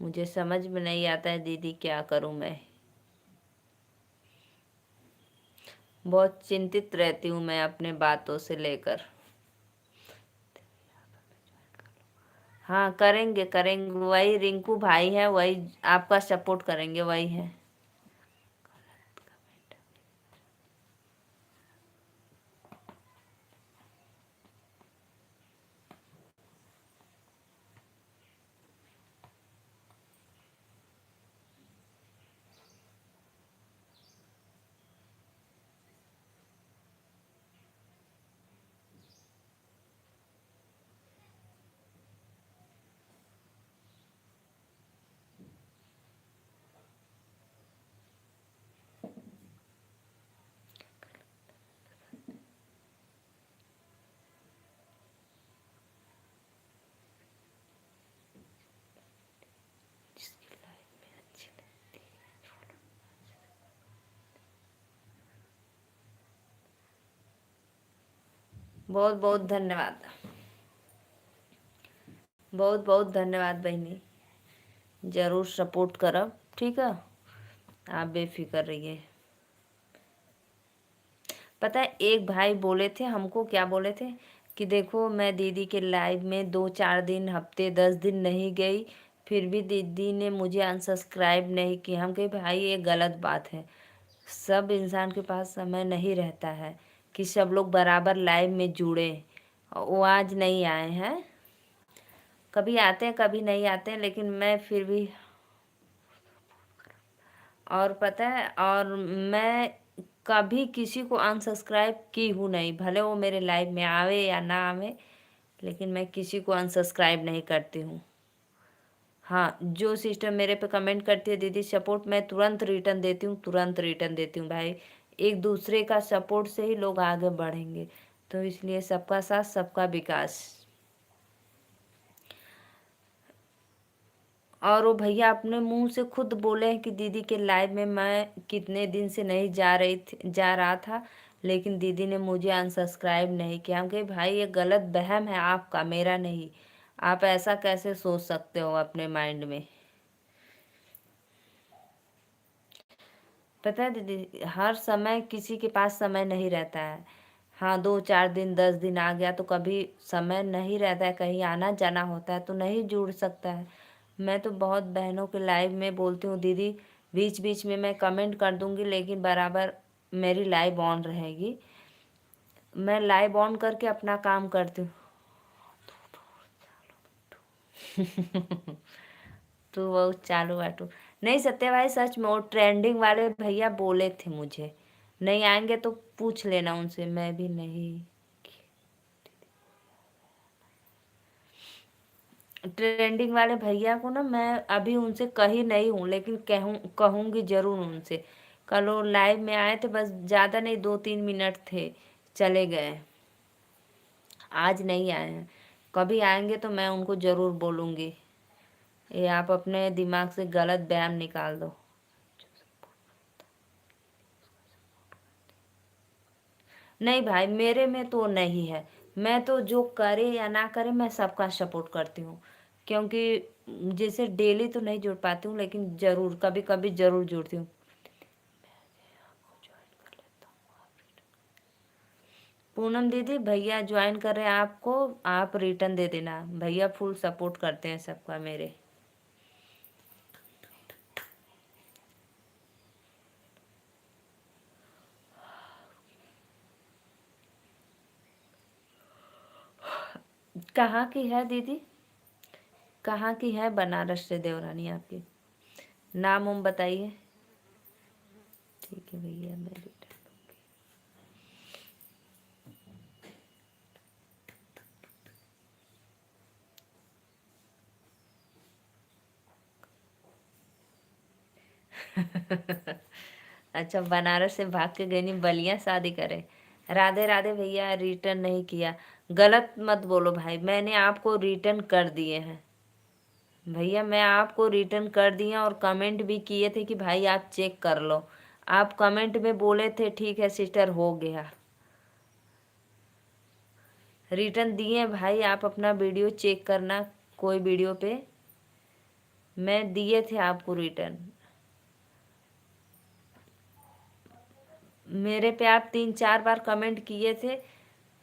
मुझे समझ में नहीं आता है दीदी क्या करूँ मैं। बहुत चिंतित रहती हूँ मैं अपने बातों से लेकर। हाँ करेंगे करेंगे, वही रिंकू भाई है, वही आपका सपोर्ट करेंगे, वही है। बहुत बहुत धन्यवाद, बहुत बहुत धन्यवाद बहनी, जरूर सपोर्ट करब, ठीक है, आप बेफिक्र रहिए। पता है एक भाई बोले थे हमको, क्या बोले थे कि देखो मैं दीदी के लाइव में 2-4 दिन, हफ्ते 10 दिन नहीं गई, फिर भी दीदी ने मुझे अनसब्सक्राइब नहीं किया। हम कहे भाई ये गलत बात है, सब इंसान के पास समय नहीं रहता है कि सब लोग बराबर लाइव में जुड़े। वो आज नहीं आए हैं, कभी आते हैं कभी नहीं आते हैं, लेकिन मैं फिर भी, और पता है, और मैं कभी किसी को अनसब्सक्राइब की हूँ नहीं, भले वो मेरे लाइव में आवे या ना आवे, लेकिन मैं किसी को अनसब्सक्राइब नहीं करती हूँ। हाँ, जो सिस्टर मेरे पे कमेंट करती है दीदी सपोर्ट, मैं तुरंत रिटर्न देती हूँ, तुरंत रिटर्न देती हूँ भाई। एक दूसरे का सपोर्ट से ही लोग आगे बढ़ेंगे, तो इसलिए सबका साथ सबका विकास। और वो भैया अपने मुंह से खुद बोले हैं कि दीदी के लाइव में मैं कितने दिन से नहीं जा रहा था, लेकिन दीदी ने मुझे अनसब्सक्राइब नहीं किया। हम कहे भाई ये गलत वहम है आपका, मेरा नहीं। आप ऐसा कैसे सोच सकते हो अपने माइंड में। पता है दीदी, हर समय किसी के पास समय नहीं रहता है। हाँ 2-4 दिन 10 दिन आ गया तो कभी समय नहीं रहता है, कहीं आना जाना होता है तो नहीं जुड़ सकता है। मैं तो बहुत बहनों के लाइव में बोलती हूँ दीदी, बीच बीच में मैं कमेंट कर दूंगी लेकिन बराबर मेरी लाइव ऑन रहेगी, मैं लाइव ऑन करके अपना काम करती हूँ। तो वो चालू बाटू नहीं, सत्य भाई सच में वो ट्रेंडिंग वाले भैया बोले थे मुझे, नहीं आएंगे तो पूछ लेना उनसे, मैं भी नहीं। ट्रेंडिंग वाले भैया को ना मैं अभी उनसे कही नहीं हूँ, लेकिन कहूँगी जरूर उनसे। कल वो लाइव में आए थे, बस ज़्यादा नहीं 2-3 मिनट थे, चले गए, आज नहीं आए हैं। कभी आएंगे तो मैं उनको ज़रूर बोलूँगी। ये आप अपने दिमाग से गलत बयान निकाल दो। नहीं भाई मेरे में तो नहीं है, मैं तो जो करे या ना करे मैं सबका सपोर्ट करती हूँ, क्योंकि जैसे डेली तो नहीं जुड़ पाती हूँ लेकिन ज़रूर कभी कभी ज़रूर जुड़ती हूँ। पूनम दीदी भैया ज्वाइन कर रहे हैं आपको, आप रिटर्न दे देना, भैया फुल सपोर्ट करते हैं सबका मेरे। कहाँ की है दीदी, कहाँ की है बनारस से देवरानी आपकी, नाम उम बताइए। ठीक है भैया मैं रिटर्न, अच्छा, बनारस से भाग के गई नहीं, बलिया शादी करे। राधे राधे भैया, रिटर्न नहीं किया। गलत मत बोलो भाई, मैंने आपको रिटर्न कर दिए हैं भैया, मैं आपको रिटर्न कर दिया और कमेंट भी किए थे कि भाई आप चेक कर लो। आप कमेंट में बोले थे ठीक है सिस्टर हो गया, रिटर्न दिए भाई। आप अपना वीडियो चेक करना, कोई वीडियो पे मैं दिए थे आपको रिटर्न। मेरे पे आप 3-4 बार कमेंट किए थे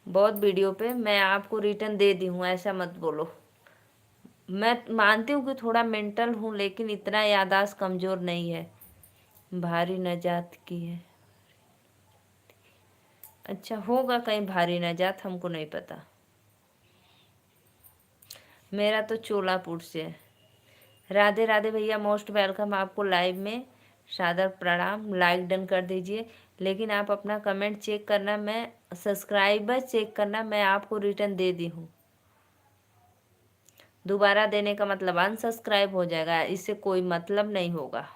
बहुत वीडियो पे, मैं आपको रिटर्न दे दी हूँ, ऐसा मत बोलो। मैं मानती हूँ कि थोड़ा मेंटल हूँ, लेकिन इतना याददाश्त कमज़ोर नहीं है। भारी नजात की है, अच्छा होगा कहीं भारी नजात, हमको नहीं पता। मेरा तो चोलापुर से है। राधे राधे भैया, मोस्ट वेलकम आपको लाइव में, सादर प्रणाम। लाइक डन कर दीजिए, लेकिन आप अपना कमेंट चेक करना, मैं सब्सक्राइबर चेक करना, मैं आपको रिटर्न दे दी हूँ। दोबारा देने का मतलब अनसब्सक्राइब हो जाएगा, इससे कोई मतलब नहीं होगा।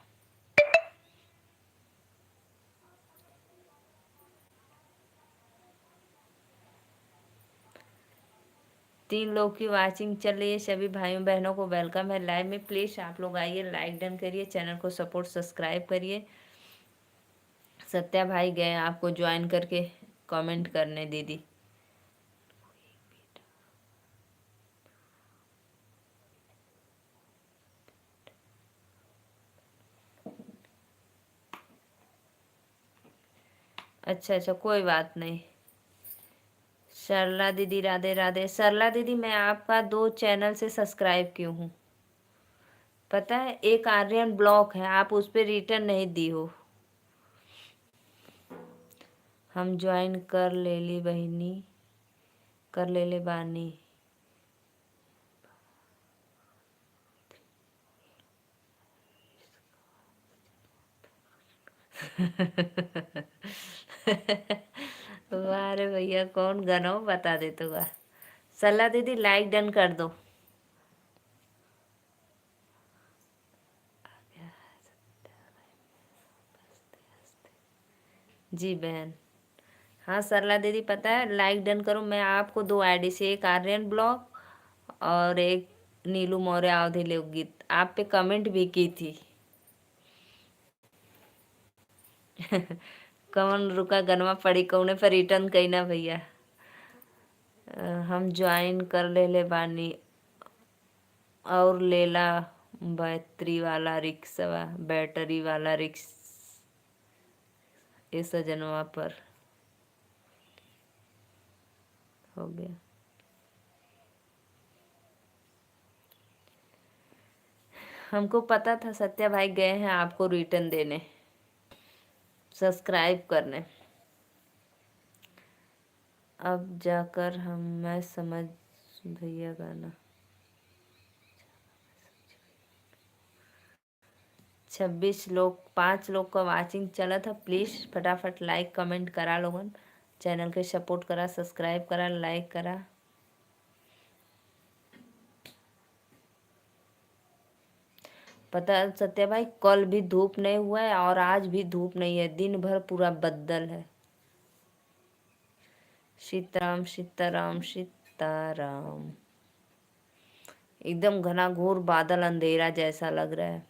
3 लोग की वाचिंग चल रही है, सभी भाइयों बहनों को वेलकम है लाइव में। प्लीज़ आप लोग आइए, लाइक डन करिए, चैनल को सपोर्ट सब्सक्राइब करिए। सत्या भाई गए आपको ज्वाइन करके कमेंट करने दीदी। अच्छा अच्छा, कोई बात नहीं। सरला दीदी राधे राधे। सरला दीदी, मैं आपका 2 चैनल से सब्सक्राइब की हूँ, पता है। एक आर्यन ब्लॉक है, आप उस पर रिटर्न नहीं दी हो। हम ज्वाइन कर ले ली बहिनी, कर ले ले बानी। वाह रे भैया, कौन गनो बता दे तो वाह। सल्ला दीदी लाइक डन कर दो। जी बहन, हाँ सरला दीदी पता है, लाइक डन करो। मैं आपको 2 आईडी से, एक आर्यन ब्लॉग और एक नीलू मौर्य अवधि लोकगीत, आप पे कमेंट भी की थी। कौन रुका गनवा पड़ी कौने पर रिटर्न कई ना भैया। हम ज्वाइन कर ले ले बानी, और लेला बैटरी वाला रिक्शा, बैटरी वाला रिक्स ये सजनवा पर हो गया। हमको पता था सत्या भाई गए हैं आपको रिटर्न देने, सब्सक्राइब करने। अब जाकर हम मैं समझ भैया गाना। 26 लोग, 5 लोग का वाचिंग चला था। प्लीज़ फटाफट लाइक कमेंट करा लोगन, चैनल के सपोर्ट करा, सब्सक्राइब करा, लाइक करा। पता है सत्या भाई, कल भी धूप नहीं हुआ है और आज भी धूप नहीं है, दिन भर पूरा बदल है। सीताराम सीताराम सीताराम। एकदम घना घोर बादल, अंधेरा जैसा लग रहा है।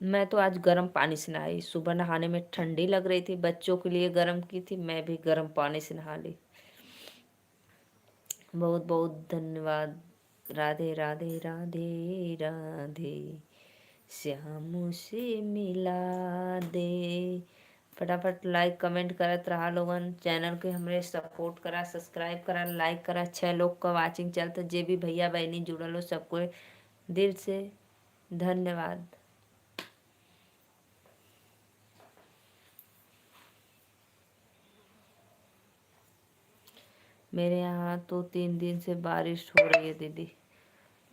मैं तो आज गर्म पानी से नहाई, सुबह नहाने में ठंडी लग रही थी, बच्चों के लिए गर्म की थी, मैं भी गर्म पानी से नहा ली। बहुत बहुत धन्यवाद। राधे राधे राधे राधे, श्याम से मिला दे। फटाफट लाइक कमेंट करत रहा लोगन, चैनल के हमरे सपोर्ट करा, सब्सक्राइब करा, लाइक करा। 6 लोग का वाचिंग चलता, जे भी भैया बहनी जुड़ल हो सबको दिल से धन्यवाद। मेरे यहाँ तो 3 दिन से बारिश हो रही है दीदी।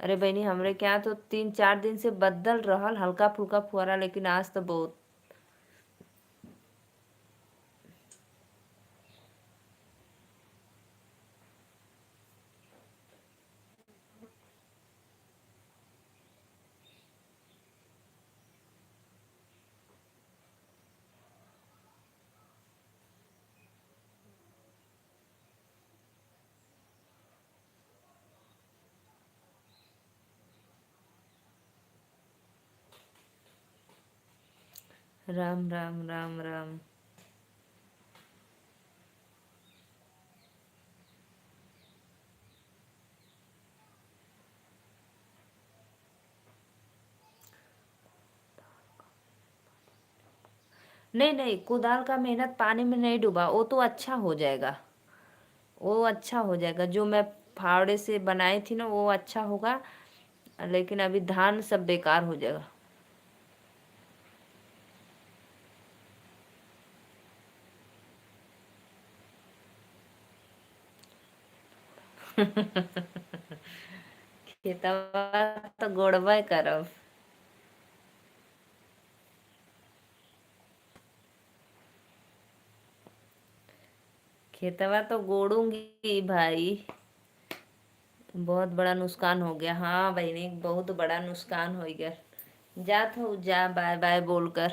अरे बहनी, हमरे क्या तो 3-4 दिन से बदल रहल, हल्का फुल्का फुहारा, लेकिन आज तो बहुत। राम राम राम राम। नहीं नहीं, कुदाल का मेहनत पानी में नहीं डूबा, वो तो अच्छा हो जाएगा। वो अच्छा हो जाएगा, जो मैं फावड़े से बनाई थी ना वो अच्छा होगा। लेकिन अभी धान सब बेकार हो जाएगा। खेतवा तो गोड़बे करब। खेतवा तो गोड़ूंगी भाई। बहुत बड़ा नुकसान हो गया, हाँ बहनी, बहुत बड़ा नुकसान हो गया। जात हो जा, बाय बाय बोलकर।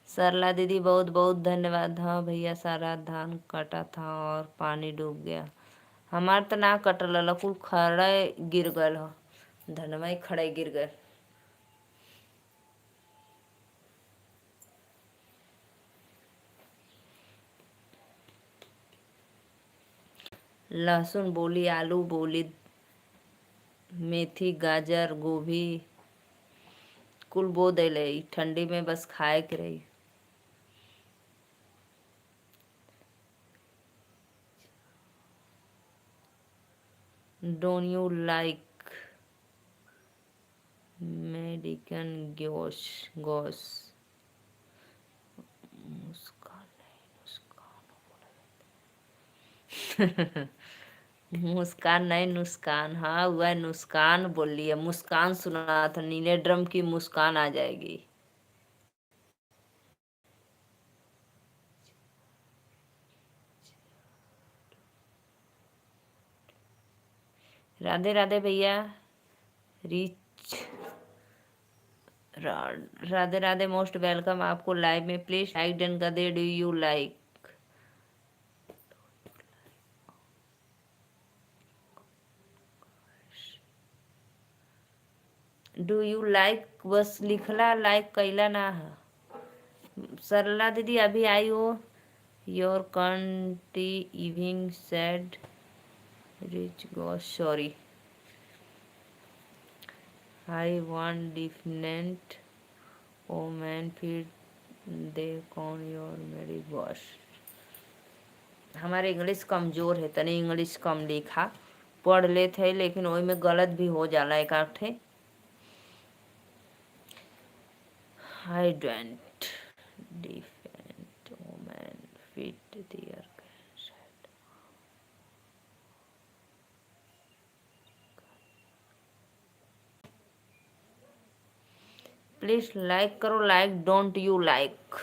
सरला दीदी बहुत बहुत धन्यवाद। हाँ भैया, सारा धान कटा था और पानी डूब गया। हमार तो ना कटल, कुल खड़े गिर गल हो। धनवा ही खड़े गिर गए। लहसुन बोली, आलू बोली, मेथी, गाजर, गोभी कुल बो देले। ठंडी में बस खाए के रही। डोंट यू लाइक मेडिकन गोश गोश? मुस्कान नहीं नुस्कान। मुस्कान नहीं नुस्कान, हाँ हुआ नुस्कान बोल लिया। मुस्कान सुना था, नीले ड्रम की मुस्कान आ जाएगी। राधे राधे भैया। रिच राधे राधे, मोस्ट वेलकम आपको लाइव में। प्लीज लाइक डन कर दे। Do you like? Do you like बस लिखला, लाइक कैला ना है। सरला दीदी अभी आई हो। योर कंट्री इविंग सेड रिच गॉस sorry. I want different woman फिर दे कौन योर मेरी बॉस। हमारे इंग्लिश कमजोर है, तनी इंग्लिश कम लिखा। पढ़ लेते है लेकिन वही में गलत भी हो जाला एक आठ ठे। I don't different woman fit there. Please like करो, like don't you like?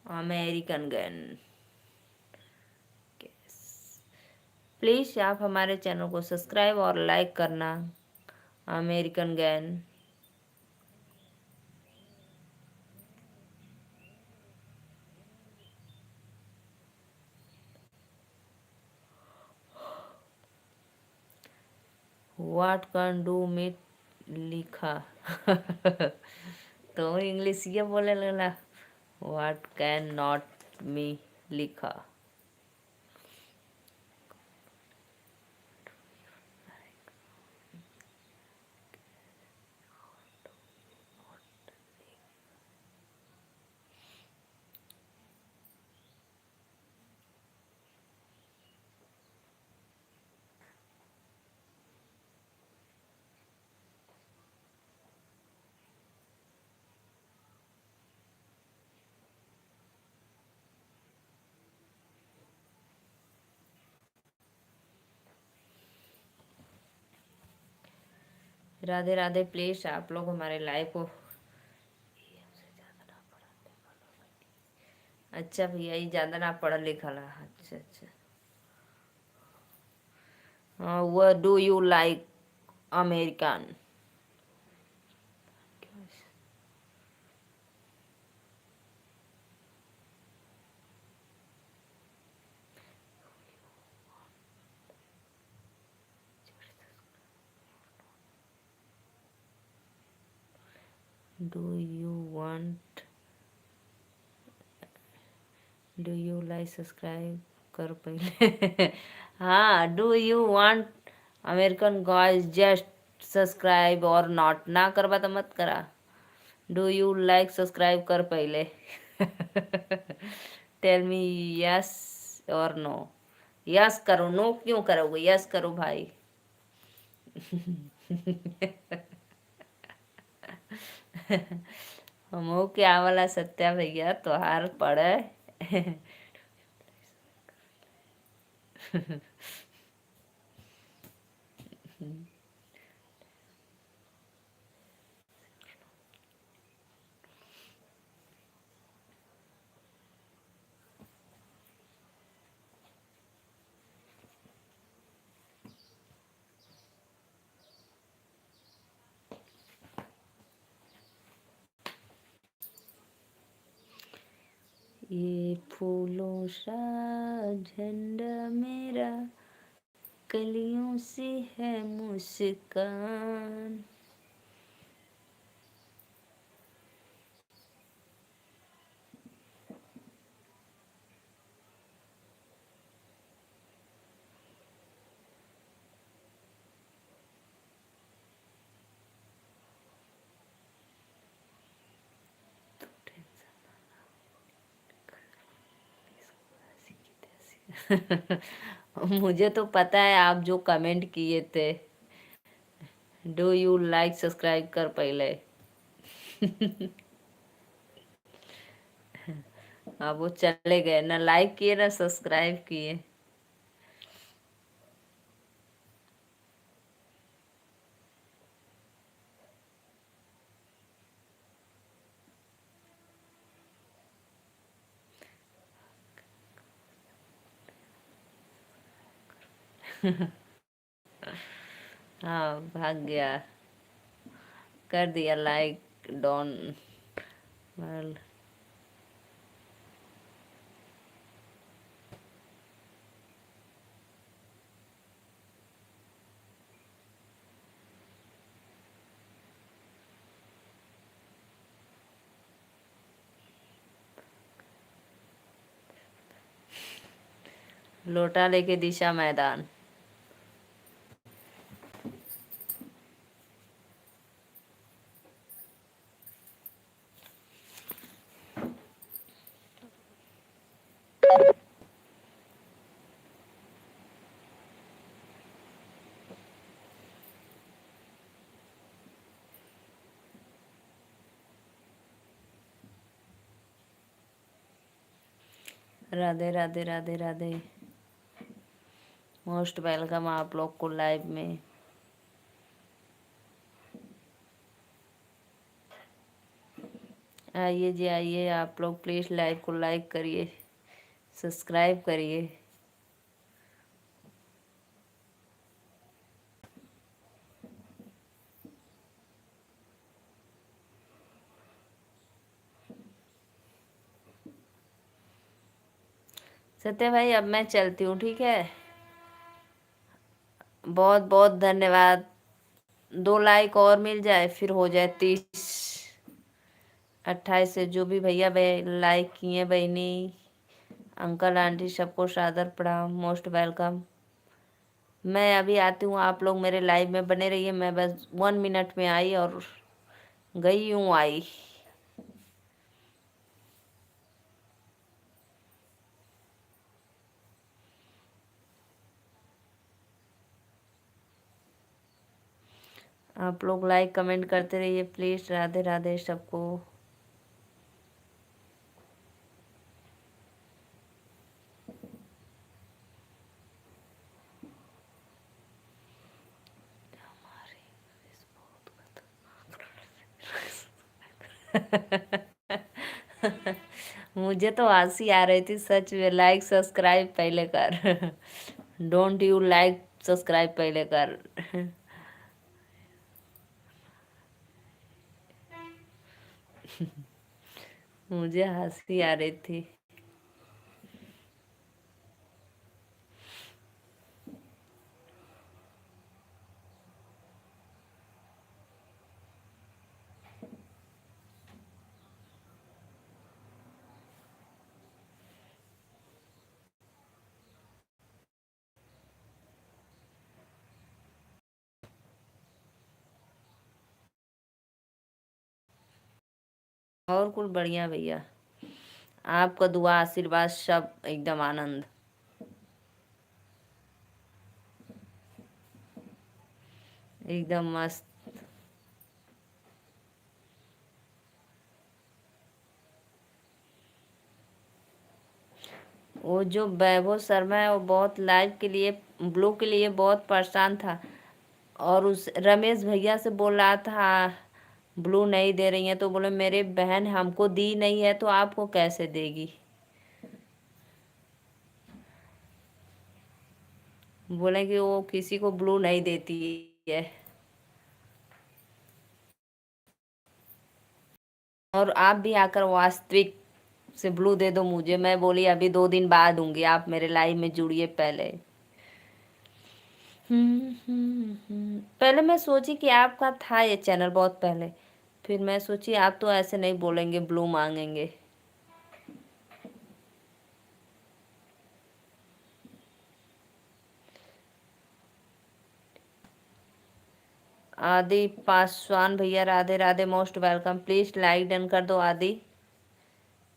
American gun. Please आप हमारे चैनल को सब्सक्राइब और लाइक करना। American gun. What can do me लिखा। तो इंग्लिश ये बोले लगला। व्हाट कैन नॉट मी लिखा। राधे राधे। प्लीज आप लोग हमारे लाइव को। अच्छा भैया, ये ज्यादा ना पढ़ा लिखा ला। अच्छा अच्छा। हाँ, वो do you like American? Do you want, do you like subscribe कर पहले। हाँ, do you want American guys just subscribe और नॉट, ना करवा तो मत करा। डू यू लाइक सब्सक्राइब कर पहले। टेल मी यस और नो। यस करो, नो क्यों करोगे, यस करो भाई। हमो क्या वाला सत्या भैया तोहार पड़े। ये फूलों सा झंडा मेरा, कलियों से है मुस्कान। मुझे तो पता है आप जो कमेंट किए थे। डू यू लाइक सब्सक्राइब कर पहले। अब वो चले गए, ना लाइक किए ना सब्सक्राइब किए। हाँ भाग गया, कर दिया लाइक डॉन। वेल, लोटा लेके दिशा मैदान। राधे राधे राधे राधे। मोस्ट वेलकम आप लोग को लाइव में। आइए जी आइए, आप लोग प्लीज़ लाइव को लाइक करिए, सब्सक्राइब करिए। सत्य भाई अब मैं चलती हूँ, ठीक है। बहुत बहुत धन्यवाद। 2 लाइक और मिल जाए फिर हो जाए 30। 28 से जो भी भैया लाइक किए, बहनी अंकल आंटी सबको सादर प्रणाम, मोस्ट वेलकम। मैं अभी आती हूँ, आप लोग मेरे लाइव में बने रहिए। मैं बस 1 मिनट में आई और गई हूँ आई। आप लोग लाइक कमेंट करते रहिए प्लीज़। राधे राधे सबको। मुझे तो हंसी आ रही थी सच में। लाइक सब्सक्राइब पहले कर। डोंट यू लाइक सब्सक्राइब पहले कर। मुझे हंसी आ रही थी। और कुछ बढ़िया भैया, आपका दुआ आशीर्वाद सब एकदम आनंद। एकदम मस्त। वो जो वैभव शर्मा है वो बहुत लाइव के लिए, ब्लू के लिए बहुत परेशान था, और उस रमेश भैया से बोल रहा था ब्लू नहीं दे रही है, तो बोले मेरे बहन हमको दी नहीं है तो आपको कैसे देगी। बोले कि वो किसी को ब्लू नहीं देती है। और आप भी आकर वास्तविक से ब्लू दे दो मुझे। मैं बोली अभी 2 दिन बाद दूंगी, आप मेरे लाइव में जुड़िए पहले। पहले मैं सोची कि आपका था ये चैनल बहुत पहले, फिर मैं सोची आप तो ऐसे नहीं बोलेंगे ब्लू मांगेंगे। आदि पासवान भैया Radhe Radhe, most welcome. Please like done कर दो आदि,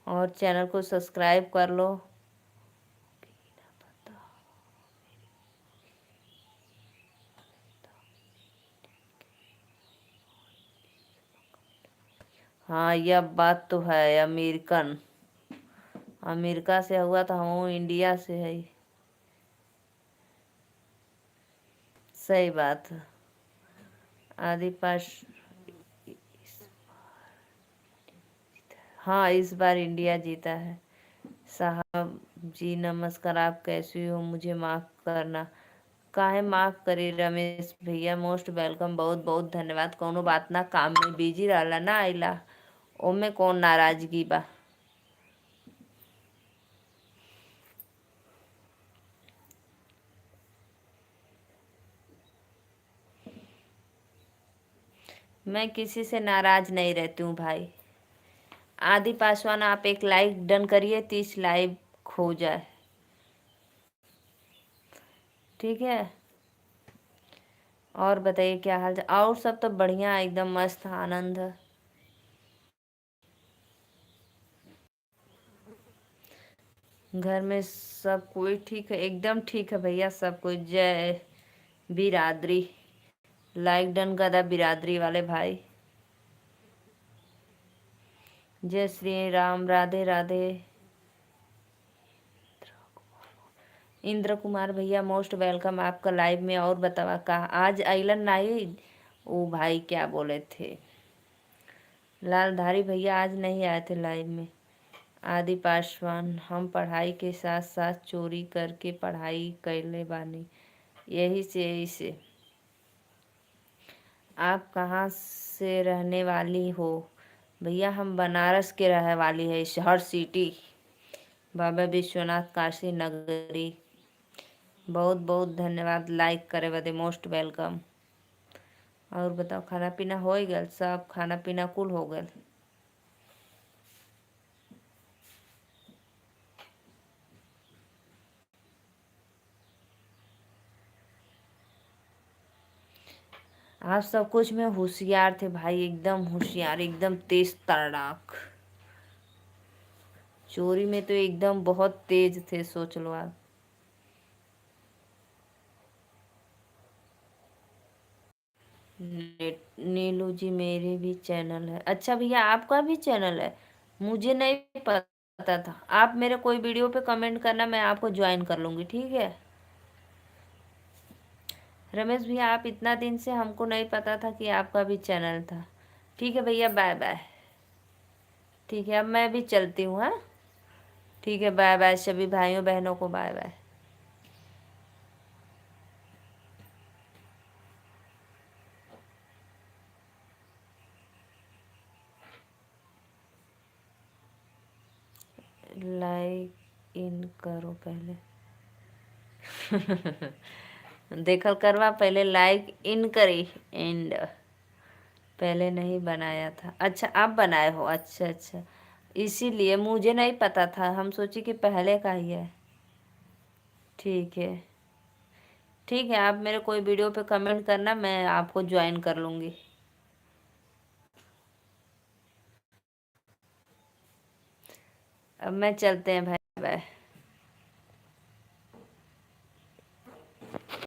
और चैनल को सब्सक्राइब कर लो। हाँ यह बात तो है, अमेरिकन, अमेरिका से हुआ तो हम इंडिया से है। सही बात है। आदि पास, हाँ इस बार इंडिया जीता है। साहब जी नमस्कार, आप कैसी हो, मुझे माफ़ करना। काहे माफ़ करी रमेश भैया, मोस्ट वेलकम, बहुत बहुत धन्यवाद। कौनो बात ना, काम में बिजी रहला ना आइला, ओमे कौन नाराजगी बा। मैं किसी से नाराज नहीं रहती हूँ भाई। आदि पासवान आप एक लाइक डन करिए, 30 लाइक हो जाए, ठीक है। और बताइए क्या हाल चाल, और सब तो बढ़िया एकदम मस्त आनंद है। घर में सब कोई ठीक है, एकदम ठीक है भैया, सब कोई। जय बिरादरी, लाइक डन कर दा बिरादरी वाले भाई। जय श्री राम, राधे राधे। इंद्र कुमार भैया मोस्ट वेलकम आपका लाइव में। और बतावा कहा आज आइलन नहीं, ओ भाई क्या बोले थे, लालधारी भैया आज नहीं आए थे लाइव में। आदि पासवान, हम पढ़ाई के साथ साथ चोरी करके पढ़ाई कैले बानी, यही से इसे। आप कहाँ से रहने वाली हो भैया, हम बनारस के रहने वाली है, शहर सिटी, बाबा विश्वनाथ काशी नगरी। बहुत बहुत धन्यवाद लाइक करे बदे, मोस्ट वेलकम। और बताओ खाना पीना हो गल, सब खाना पीना कुल हो गल। आप सब कुछ में होशियार थे भाई, एकदम होशियार, एकदम तेज तड़ाक। चोरी में तो एकदम बहुत तेज थे, सोच लो आप। नीलू जी मेरे भी चैनल है। अच्छा भैया आपका भी चैनल है, मुझे नहीं पता था। आप मेरे कोई वीडियो पे कमेंट करना, मैं आपको ज्वाइन कर लूँगी, ठीक है। रमेश भैया आप इतना दिन से, हमको नहीं पता था कि आपका भी चैनल था। ठीक है भैया, बाय बाय। ठीक है अब मैं भी चलती हूँ, हाँ। ठीक है बाय बाय सभी भाइयों बहनों को, बाय बाय। लाइक इन करो पहले। देखल करवा, पहले लाइक इन करी एंड, पहले नहीं बनाया था। अच्छा आप बनाए हो, अच्छा अच्छा, इसीलिए मुझे नहीं पता था, हम सोचे कि पहले का ही है। ठीक है, ठीक है आप मेरे कोई वीडियो पे कमेंट करना, मैं आपको ज्वाइन कर लूँगी। अब मैं चलते हैं भाई, बाय।